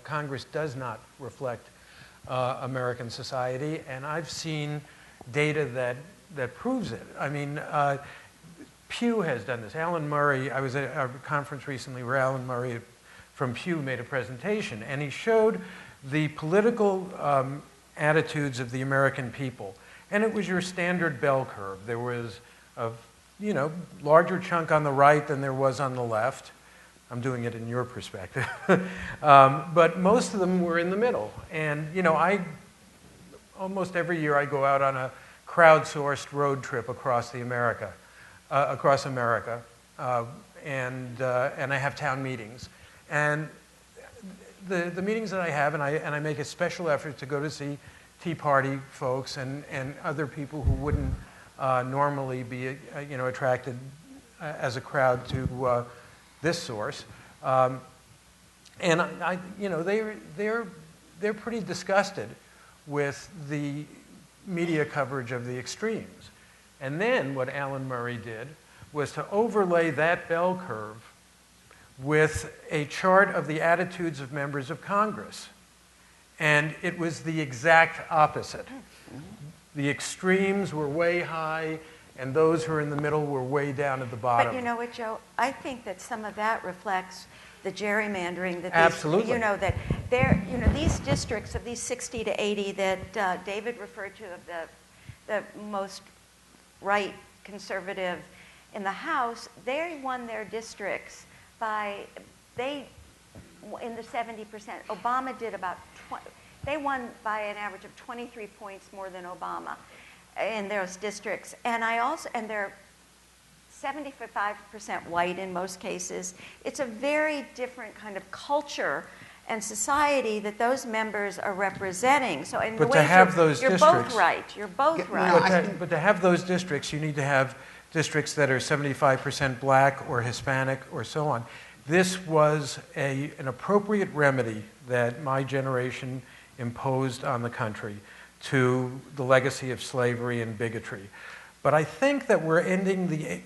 Congress does not reflect American society, and I've seen data that proves it. I mean, Pew has done this. Alan Murray, I was at a conference recently where Alan Murray from Pew made a presentation, and he showed the political attitudes of the American people. And it was your standard bell curve. There was a larger chunk on the right than there was on the left. I'm doing it in your perspective. But most of them were in the middle. And, almost every year I go out on a crowdsourced road trip across America. And I have town meetings. And the meetings that I have, and I make a special effort to go to see Tea Party folks and other people who wouldn't normally be attracted as a crowd to this source, and they're pretty disgusted with the media coverage of the extremes. And then what Alan Murray did was to overlay that bell curve with a chart of the attitudes of members of Congress. And it was the exact opposite. The extremes were way high, and those who are in the middle were way down at the bottom. But you know what, Joe? I think that some of that reflects the gerrymandering that absolutely. That these districts of these 60 to 80 that David referred to, of the most right conservative in the House, they won their districts in the 70%. Obama did about 20. They won by an average of 23 points more than Obama in those districts. And they're 75% white in most cases. It's a very different kind of culture and society that those members are representing. So in but the to way have those you're districts, both right. You're both right. But to have those districts, you need to have districts that are 75% black or Hispanic or so on. This was an appropriate remedy that my generation imposed on the country to the legacy of slavery and bigotry. But I think that we're ending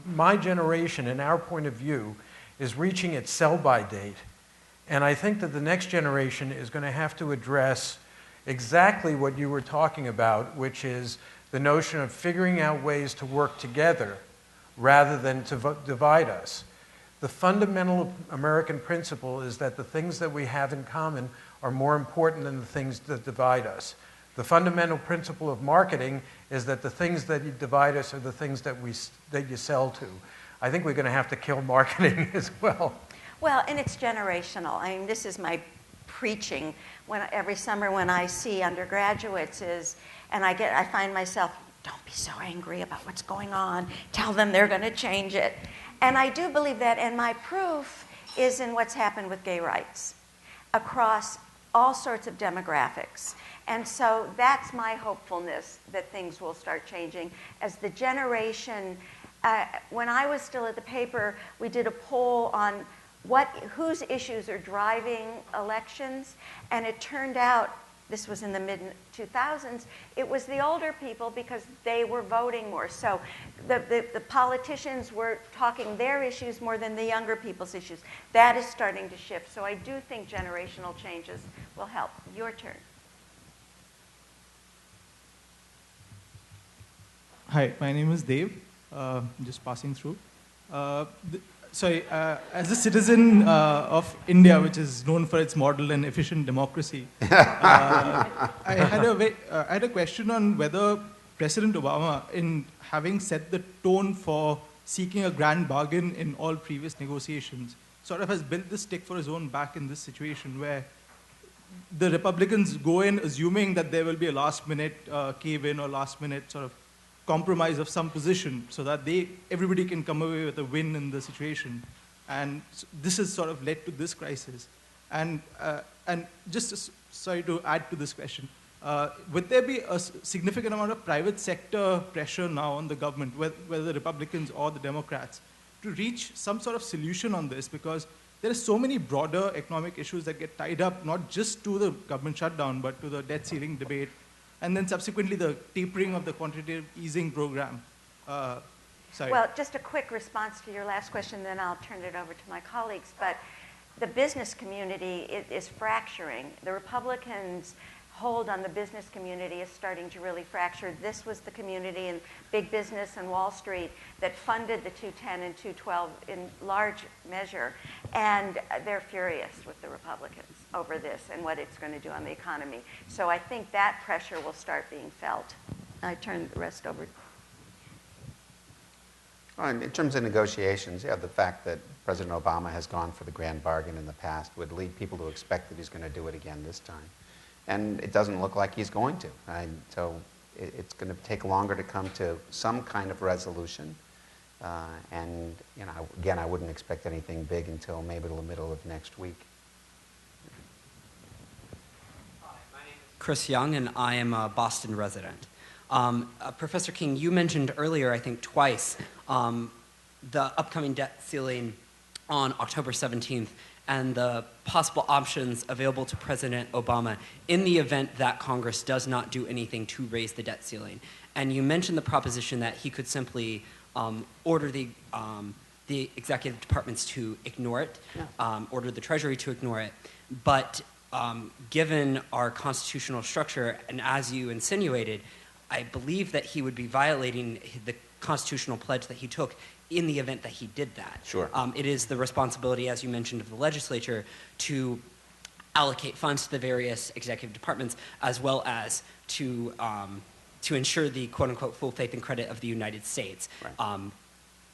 my generation, in our point of view, is reaching its sell-by date. And I think that the next generation is going to have to address exactly what you were talking about, which is the notion of figuring out ways to work together rather than to divide us. The fundamental American principle is that the things that we have in common are more important than the things that divide us. The fundamental principle of marketing is that the things that divide us are the things that you sell to. I think we're going to have to kill marketing as well. Well, and it's generational. I mean, this is my preaching every summer when I see undergraduates and I find myself, don't be so angry about what's going on. Tell them they're going to change it. And I do believe that, and my proof is in what's happened with gay rights across all sorts of demographics. And so that's my hopefulness that things will start changing as the generation. When I was still at the paper, we did a poll on whose issues are driving elections, and it turned out, this was in the mid-2000s, it was the older people because they were voting more. So the politicians were talking their issues more than the younger people's issues. That is starting to shift. So I do think generational changes will help. Your turn. Hi, my name is Dave. Just passing through. As a citizen of India, which is known for its model and efficient democracy, I had a question on whether President Obama, in having set the tone for seeking a grand bargain in all previous negotiations, sort of has built the stick for his own back in this situation where the Republicans go in assuming that there will be a last-minute cave-in or last-minute sort of compromise of some position so that everybody can come away with a win in the situation. And this has sort of led to this crisis. And just sorry to add to this question, Would there be a significant amount of private sector pressure now on the government, whether the Republicans or the Democrats, to reach some sort of solution on this? Because there are so many broader economic issues that get tied up, not just to the government shutdown, but to the debt ceiling debate, and then subsequently the tapering of the quantitative easing program. Well, just a quick response to your last question, then I'll turn it over to my colleagues. But the business community is fracturing. The Republicans' hold on the business community is starting to really fracture. This was the community in big business and Wall Street that funded the 210 and 212 in large measure. And they're furious with the Republicans over this and what it's going to do on the economy. So I think that pressure will start being felt. I turn the rest over. Well, in terms of negotiations, yeah, the fact that President Obama has gone for the grand bargain in the past would lead people to expect that he's going to do it again this time. And it doesn't look like he's going to. So it's going to take longer to come to some kind of resolution. And you know, again, I wouldn't expect anything big until maybe the middle of next week. Hi, my name is Chris Young, and I am a Boston resident. Professor King, you mentioned earlier, I think twice, the upcoming debt ceiling on October 17th and the possible options available to President Obama in the event that Congress does not do anything to raise the debt ceiling. And you mentioned the proposition that he could simply order the executive departments to ignore it, order the Treasury to ignore it. But given our constitutional structure, and as you insinuated, I believe that he would be violating the constitutional pledge that he took in the event that he did that. Sure. It is the responsibility, as you mentioned, of the legislature to allocate funds to the various executive departments, as well as to ensure the quote-unquote full faith and credit of the United States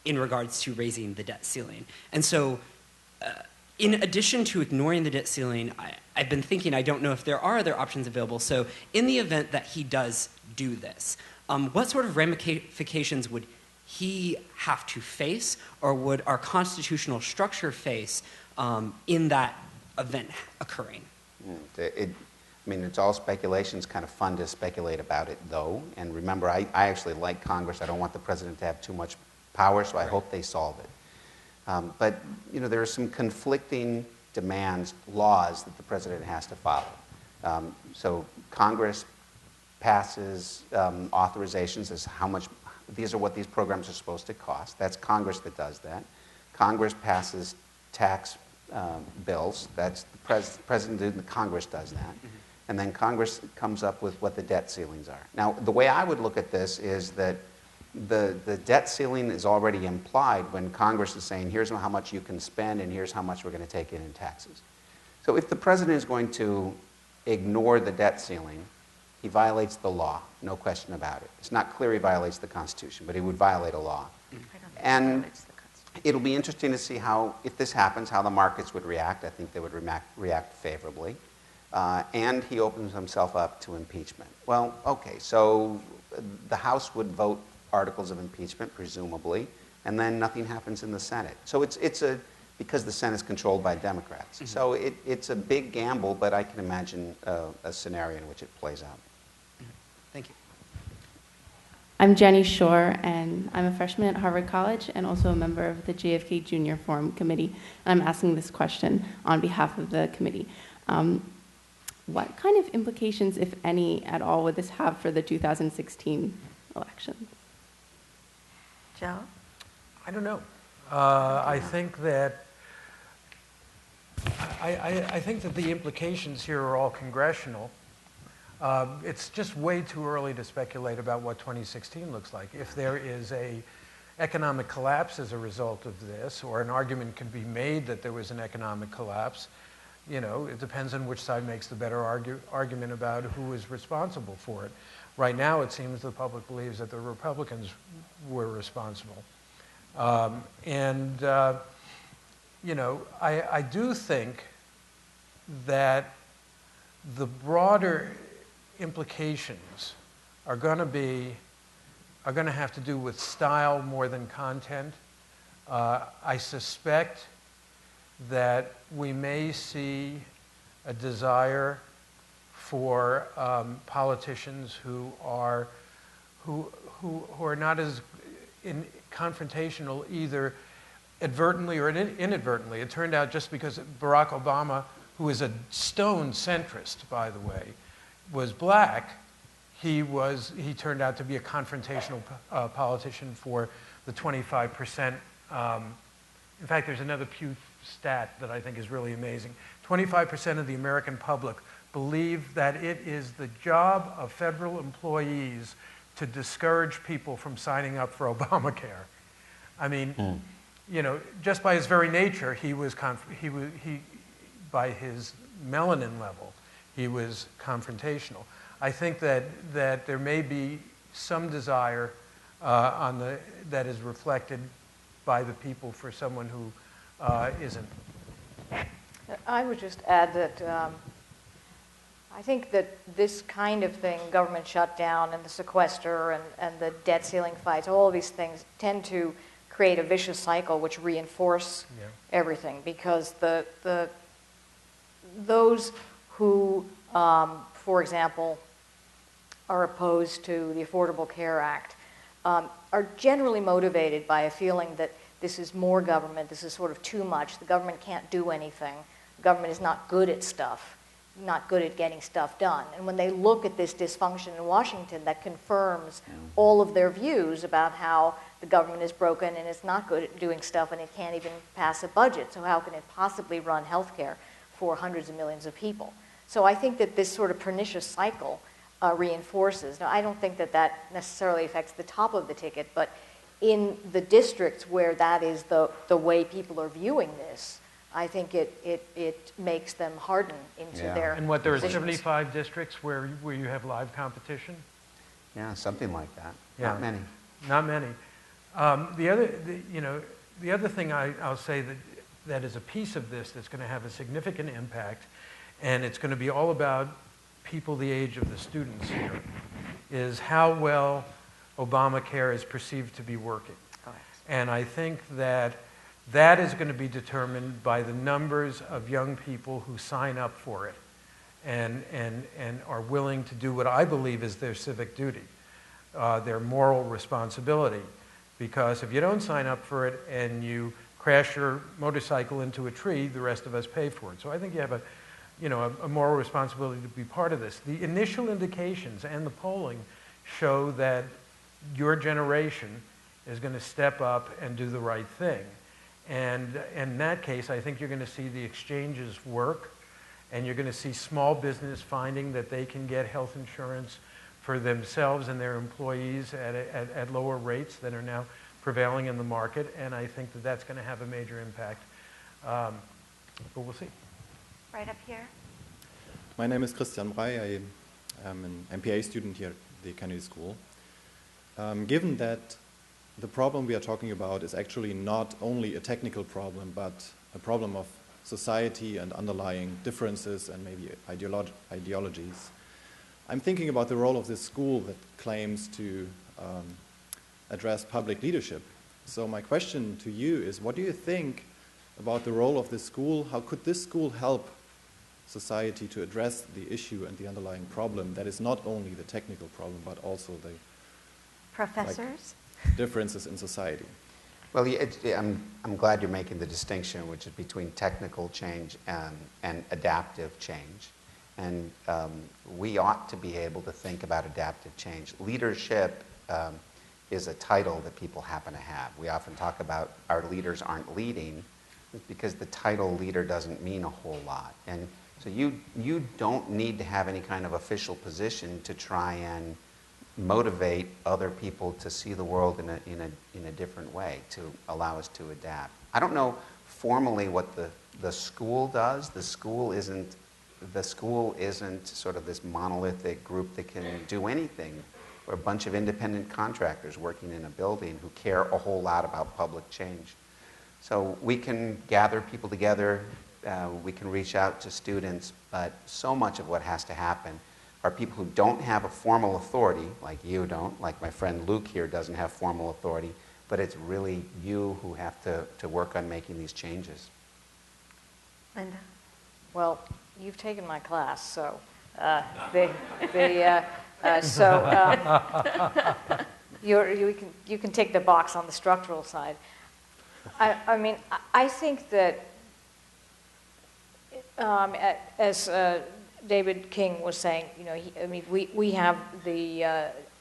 in regards to raising the debt ceiling. And so in addition to ignoring the debt ceiling, I've been thinking, I don't know if there are other options available. So in the event that he does do this, what sort of ramifications would he have to face, or would our constitutional structure face in that event occurring? I mean, it's all speculation. It's kind of fun to speculate about it, though. And remember, I actually like Congress. I don't want the president to have too much power, so I hope they solve it. But, you know, there are some conflicting demands, laws that the president has to follow. So Congress passes authorizations as how much, these are what these programs are supposed to cost. That's Congress that does that. Congress passes tax bills. That's the president and the Congress does that. Mm-hmm. And then Congress comes up with what the debt ceilings are. Now, the way I would look at this is that the debt ceiling is already implied when Congress is saying, here's how much you can spend and here's how much we're going to take in taxes. So if the president is going to ignore the debt ceiling, he violates the law, no question about it. It's not clear he violates the Constitution, but he would violate a law. And it'll be interesting to see how, if this happens, how the markets would react. I think they would react favorably. And he opens himself up to impeachment. Well, okay, so the House would vote articles of impeachment, presumably, and then nothing happens in the Senate. So it's because the Senate is controlled by Democrats. Mm-hmm. So it's a big gamble, but I can imagine a scenario in which it plays out. Thank you. I'm Jenny Shore, and I'm a freshman at Harvard College and also a member of the JFK Junior Forum Committee. And I'm asking this question on behalf of the committee. What kind of implications, if any, at all, would this have for the 2016 elections? Joe? I don't know. I think that I think that the implications here are all congressional. It's just way too early to speculate about what 2016 looks like. If there is an economic collapse as a result of this, or an argument can be made that there was an economic collapse, you know, it depends on which side makes the better argument about who is responsible for it. Right now, it seems the public believes that the Republicans were responsible. You know, I do think that the broader implications are going to have to do with style more than content. I suspect that we may see a desire for politicians who are not as confrontational either advertently or inadvertently. It turned out just because Barack Obama, who is a stone centrist, by the way, was black, he turned out to be a confrontational politician for the 25%. In fact, there's another Pew stat that I think is really amazing. 25% of the American public believe that it is the job of federal employees to discourage people from signing up for Obamacare. I mean, you know, just by his very nature, he by his melanin level, he was confrontational. I think that there may be some desire that is reflected by the people for someone who isn't. I would just add that I think that this kind of thing, government shutdown and the sequester and the debt ceiling fights, all of these things tend to create a vicious cycle which reinforce everything, because those who, for example, are opposed to the Affordable Care Act are generally motivated by a feeling that this is more government, this is sort of too much, the government can't do anything, the government is not good at stuff, not good at getting stuff done. And when they look at this dysfunction in Washington, that confirms all of their views about how the government is broken and it's not good at doing stuff and it can't even pass a budget. So how can it possibly run health care for hundreds of millions of people? So I think that this sort of pernicious cycle reinforces. Now, I don't think that that necessarily affects the top of the ticket, but in the districts where that is the way people are viewing this, I think it makes them harden into their And what, there are positions. 75 districts where you have live competition? Yeah, something like that. Yeah. Not many. Not many. The other thing I'll say that is a piece of this that's going to have a significant impact, and it's going to be all about people the age of the students here, is how well Obamacare is perceived to be working. And I think that is going to be determined by the numbers of young people who sign up for it and are willing to do what I believe is their civic duty, their moral responsibility. Because if you don't sign up for it and you crash your motorcycle into a tree, the rest of us pay for it. So I think you have a moral responsibility to be part of this. The initial indications and the polling show that your generation is going to step up and do the right thing. And in that case, I think you're going to see the exchanges work, and you're going to see small business finding that they can get health insurance for themselves and their employees at lower rates that are now prevailing in the market. And I think that that's going to have a major impact. But we'll see. Right up here. My name is Christian Brey. I am an MPA student here at the Kennedy School. Given that the problem we are talking about is actually not only a technical problem, but a problem of society and underlying differences and maybe ideologies, I'm thinking about the role of this school that claims to address public leadership. So my question to you is, what do you think about the role of this school? How could this school help society to address the issue and the underlying problem that is not only the technical problem, but also the professors? Differences in society? Well, I'm glad you're making the distinction, which is between technical change and adaptive change. And we ought to be able to think about adaptive change. Leadership is a title that people happen to have. We often talk about our leaders aren't leading because the title leader doesn't mean a whole lot. And so you don't need to have any kind of official position to try and motivate other people to see the world in a different way, to allow us to adapt. I don't know formally what the school does. The school isn't sort of this monolithic group that can do anything. We're a bunch of independent contractors working in a building who care a whole lot about public change. So we can gather people together, we can reach out to students, but so much of what has to happen are people who don't have a formal authority, like you don't, like my friend Luke here doesn't have formal authority, but it's really you who have to work on making these changes. Linda? Well, you've taken my class, so You can take the box on the structural side. I mean, I think that, as David King was saying, you know, we have the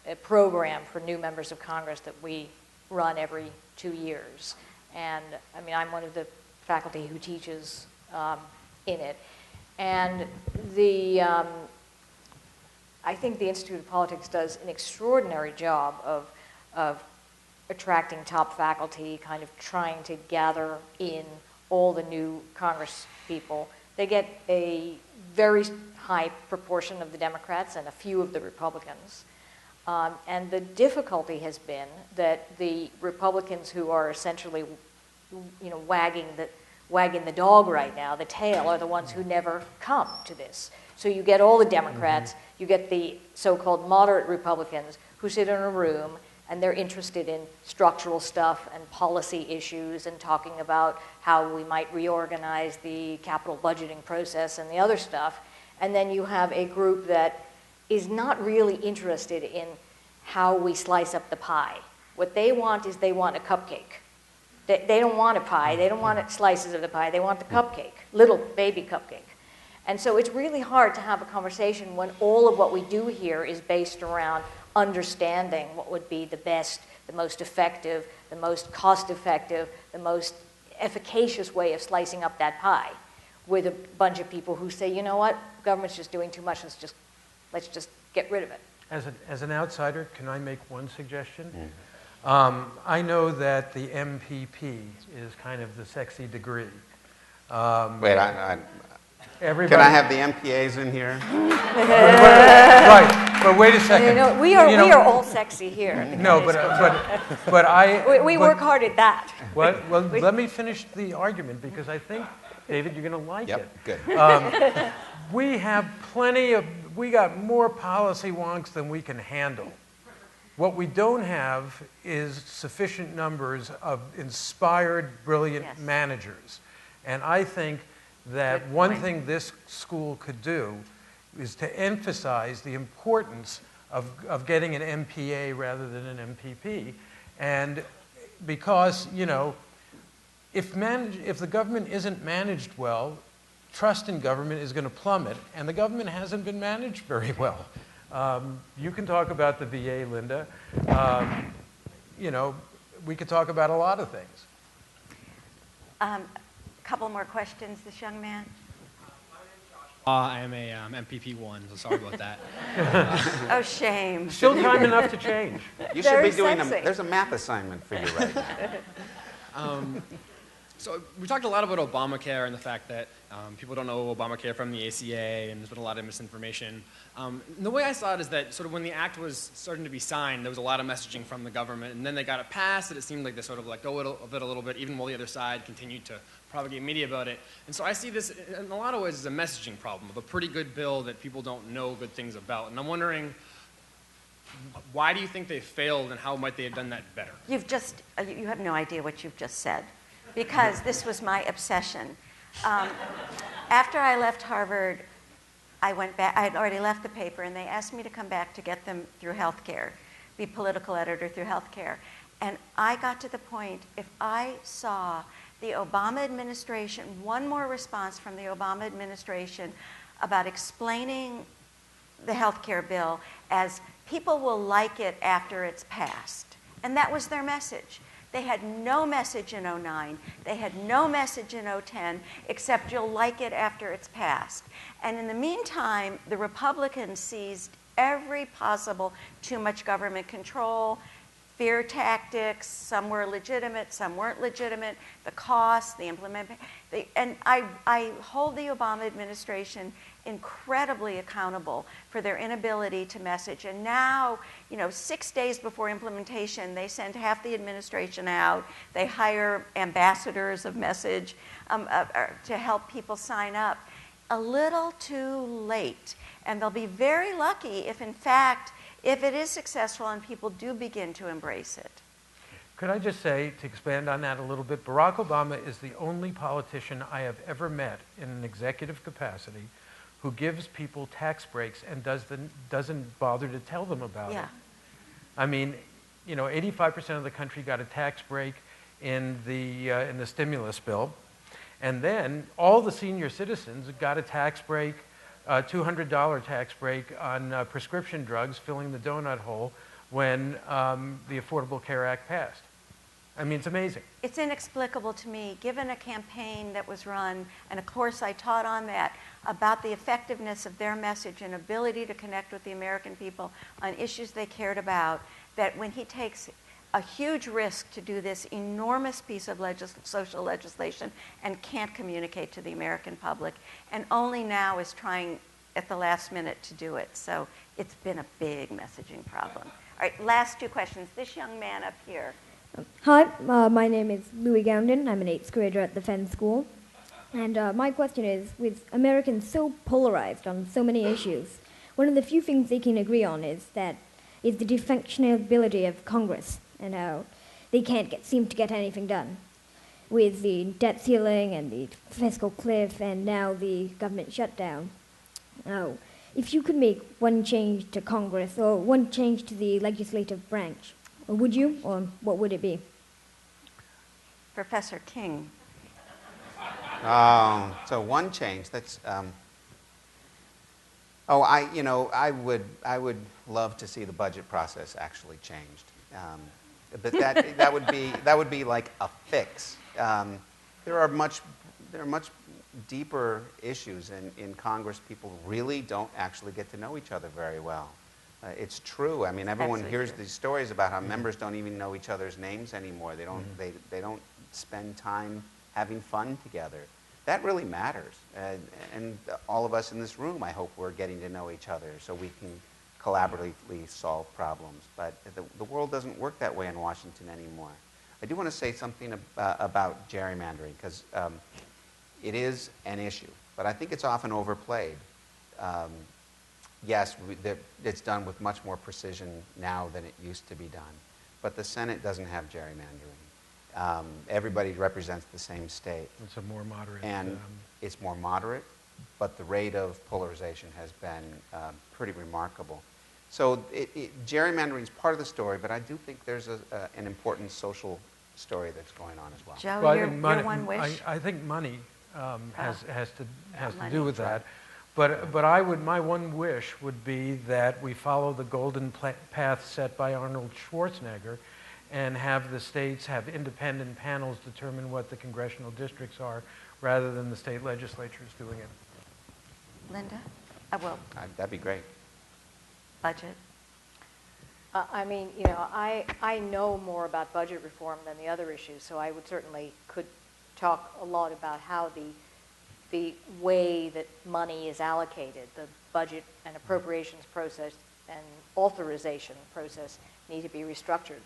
a program for new members of Congress that we run every 2 years, and I mean, I'm one of the faculty who teaches in it, and I think the Institute of Politics does an extraordinary job of attracting top faculty, kind of trying to gather in all the new Congress people. They get a very high proportion of the Democrats and a few of the Republicans. And the difficulty has been that the Republicans who are essentially, you know, wagging the dog right now, the tail, are the ones who never come to this. So you get all the Democrats, you get the so-called moderate Republicans who sit in a room and they're interested in structural stuff and policy issues and talking about how we might reorganize the capital budgeting process and the other stuff. And then you have a group that is not really interested in how we slice up the pie. What they want is they want a cupcake. They don't want a pie. They don't want slices of the pie. They want the cupcake, little baby cupcake. And so it's really hard to have a conversation when all of what we do here is based around understanding what would be the best, the most effective, the most cost-effective, the most efficacious way of slicing up that pie, with a bunch of people who say, you know what, government's just doing too much, let's just get rid of it. As an outsider, can I make one suggestion? I know that the MPP is kind of the sexy degree. Wait, Everybody. Can I have the MPAs in here? Right, but wait a second. You know, we are all sexy here. No, but we work hard at that. Well, let me finish the argument because I think, David, you're going to like it. Good. We have we got more policy wonks than we can handle. What we don't have is sufficient numbers of inspired, brilliant managers. And I think that one thing this school could do is to emphasize the importance of getting an MPA rather than an MPP. And because, you know, if the government isn't managed well, trust in government is going to plummet, and the government hasn't been managed very well. You can talk about the VA, Linda. You know, we could talk about a lot of things. Couple more questions, this young man. I am a MPP1, so sorry about that. Oh, shame. Still time enough to change. You should be doing there's a math assignment for you right now. So we talked a lot about Obamacare and the fact that people don't know Obamacare from the ACA, and there's been a lot of misinformation. The way I saw it is that sort of when the act was starting to be signed, there was a lot of messaging from the government, and then they got it passed, and it seemed like they sort of let go of it a little bit, even while the other side continued to propagate media about it. And so I see this in a lot of ways as a messaging problem of a pretty good bill that people don't know good things about. And I'm wondering, why do you think they failed, and how might they have done that better? You have no idea what you've just said, because this was my obsession. After I left Harvard, I went back. I had already left the paper, and they asked me to come back to get them through healthcare, be political editor through healthcare. And I got to the point, if I saw the Obama administration, one more response from the Obama administration about explaining the healthcare bill as people will like it after it's passed. And that was their message. They had no message in 2009. They had no message in 2010, except you'll like it after it's passed. And in the meantime, the Republicans seized every possible too much government control, fear tactics. Some were legitimate, some weren't legitimate, the costs, the implementation. And I hold the Obama administration incredibly accountable for their inability to message. And now, 6 days before implementation, they send half the administration out. They hire ambassadors of message to help people sign up. A little too late. And they'll be very lucky if, in fact, if it is successful and people do begin to embrace it. Could I just say, to expand on that a little bit, Barack Obama is the only politician I have ever met in an executive capacity who gives people tax breaks and doesn't bother to tell them about it. I mean, you know, 85% of the country got a tax break in the stimulus bill, and then all the senior citizens got a tax break, $200 tax break on prescription drugs, filling the donut hole when the Affordable Care Act passed. I mean, it's amazing. It's inexplicable to me, given a campaign that was run, and of course I taught on that, about the effectiveness of their message and ability to connect with the American people on issues they cared about, that when he takes a huge risk to do this enormous piece of social legislation and can't communicate to the American public, and only now is trying at the last minute to do it. So it's been a big messaging problem. All right, last two questions. This young man up here. Hi, my name is Louis Gowden. I'm an 8th grader at the Fenn School. And my question is, with Americans so polarized on so many issues, one of the few things they can agree on is the dysfunctionality of Congress and how they can't seem to get anything done. With the debt ceiling and the fiscal cliff and now the government shutdown. Now, if you could make one change to Congress or one change to the legislative branch, would you, or what would it be? Professor King. So one change. That's. I would love to see the budget process actually changed, but that would be like a fix. There are much deeper issues in Congress. People really don't actually get to know each other very well. It's true. I mean, everyone hears these stories about how members don't even know each other's names anymore. They don't. They don't spend time having fun together. That really matters. And all of us in this room, I hope, we're getting to know each other so we can collaboratively solve problems. But the world doesn't work that way in Washington anymore. I do want to say something about gerrymandering, because it is an issue, but I think it's often overplayed. Yes, it's done with much more precision now than it used to be done. But the Senate doesn't have gerrymandering. Everybody represents the same state. It's a more moderate. And it's more moderate, but the rate of polarization has been pretty remarkable. So gerrymandering is part of the story, but I do think there's an important social story that's going on as well. Joe, Well, your one wish? I think money has to do with that. But my one wish would be that we follow the golden path set by Arnold Schwarzenegger and have the states have independent panels determine what the congressional districts are rather than the state legislatures doing it. Linda? That'd be great. Budget? I mean, you know, I know more about budget reform than the other issues, so I would certainly could talk a lot about how the way that money is allocated, the budget and appropriations process and authorization process need to be restructured.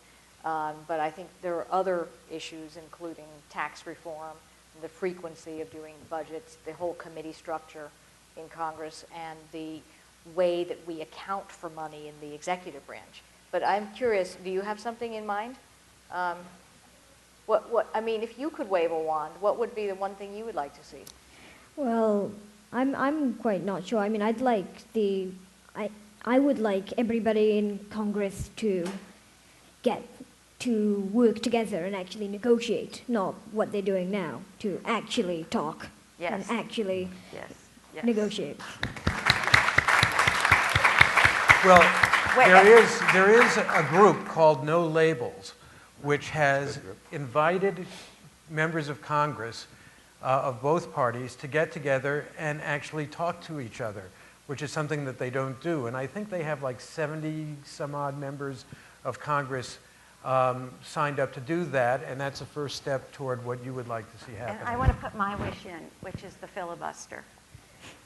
But I think there are other issues, including tax reform, the frequency of doing budgets, the whole committee structure in Congress, and the way that we account for money in the executive branch. But I'm curious, do you have something in mind? I mean, if you could wave a wand, what would be the one thing you would like to see? Well, I'm quite not sure. I mean, I would like everybody in Congress to work together and actually negotiate, not what they're doing now, to actually talk and actually negotiate. Well, there is a group called No Labels, which has invited members of Congress of both parties to get together and actually talk to each other, which is something that they don't do. And I think they have like 70 some odd members of Congress signed up to do that, and that's a first step toward what you would like to see happen. And I want to put my wish in, which is the filibuster,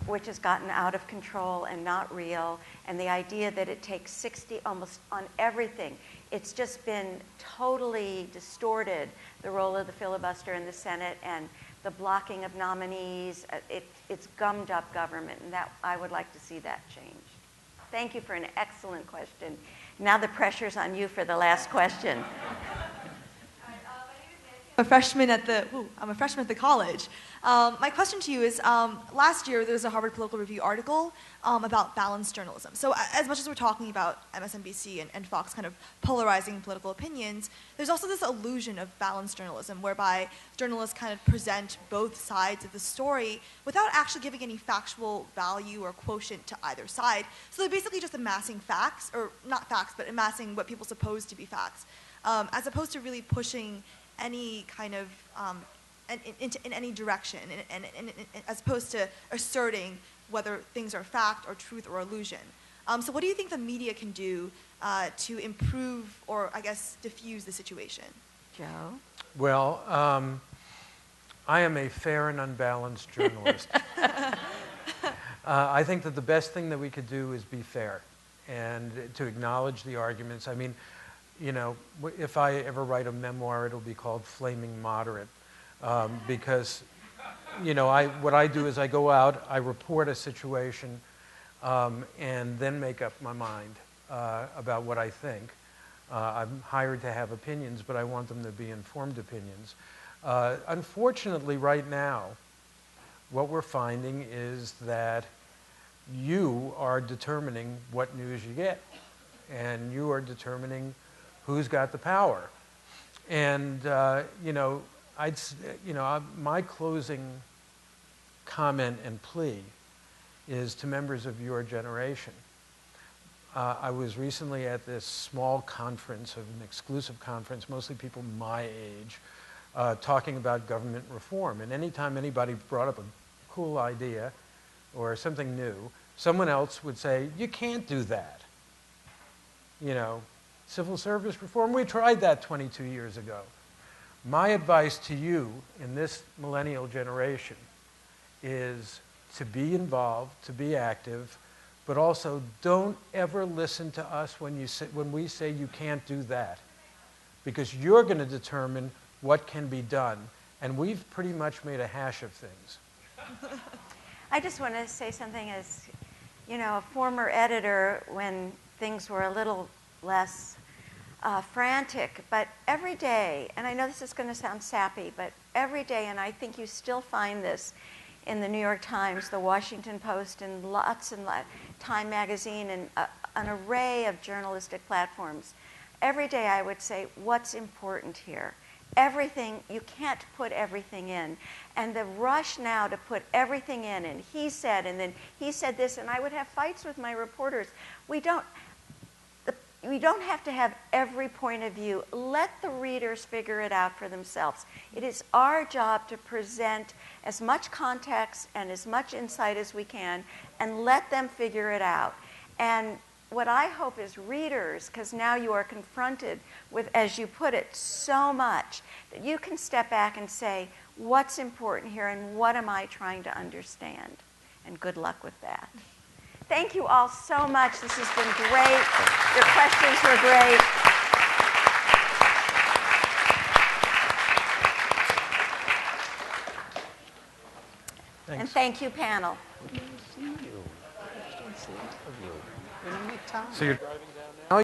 which has gotten out of control and not real, and the idea that it takes 60 almost on everything. It's just been totally distorted, the role of the filibuster in the Senate and the blocking of nominees. It's gummed up government, and that I would like to see that change. Thank you for an excellent question. Now the pressure's on you for the last question. My name is Nancy. I'm a freshman at the college. My question to you is, last year there was a Harvard Political Review article about balanced journalism. So as much as we're talking about MSNBC and Fox kind of polarizing political opinions, there's also this illusion of balanced journalism whereby journalists kind of present both sides of the story without actually giving any factual value or quotient to either side. So they're basically just amassing facts, or not facts, but amassing what people suppose to be facts, as opposed to really pushing any kind of in any direction, and as opposed to asserting whether things are fact or truth or illusion. So what do you think the media can do to improve or, I guess, diffuse the situation? Joe? Well, I am a fair and unbalanced journalist. I think that the best thing that we could do is be fair and to acknowledge the arguments. I mean, you know, if I ever write a memoir, it'll be called Flaming Moderate, because, you know, what I do is I go out, I report a situation, and then make up my mind about what I think. I'm hired to have opinions, but I want them to be informed opinions. Unfortunately, right now, what we're finding is that you are determining what news you get, and you are determining who's got the power. And, you know, my closing comment and plea is to members of your generation. I was recently at this small conference, an exclusive conference, mostly people my age, talking about government reform. And anytime anybody brought up a cool idea or something new, someone else would say, you can't do that. You know, civil service reform, we tried that 22 years ago. My advice to you in this millennial generation is to be involved, to be active, but also don't ever listen to us when we say you can't do that, because you're going to determine what can be done, and we've pretty much made a hash of things. I just want to say something as, you know, a former editor when things were a little less frantic, but every day, and I know this is going to sound sappy, but every day, and I think you still find this in the New York Times, the Washington Post, and Time Magazine, and an array of journalistic platforms. Every day I would say, what's important here? Everything, you can't put everything in. And the rush now to put everything in, and he said, and then he said this, and I would have fights with my reporters. We don't have to have every point of view. Let the readers figure it out for themselves. It is our job to present as much context and as much insight as we can and let them figure it out. And what I hope is readers, because now you are confronted with, as you put it, so much, that you can step back and say, what's important here and what am I trying to understand? And good luck with that. Thank you all so much. This has been great. Your questions were great. Thanks. And thank you, panel. See you. So you're driving down now?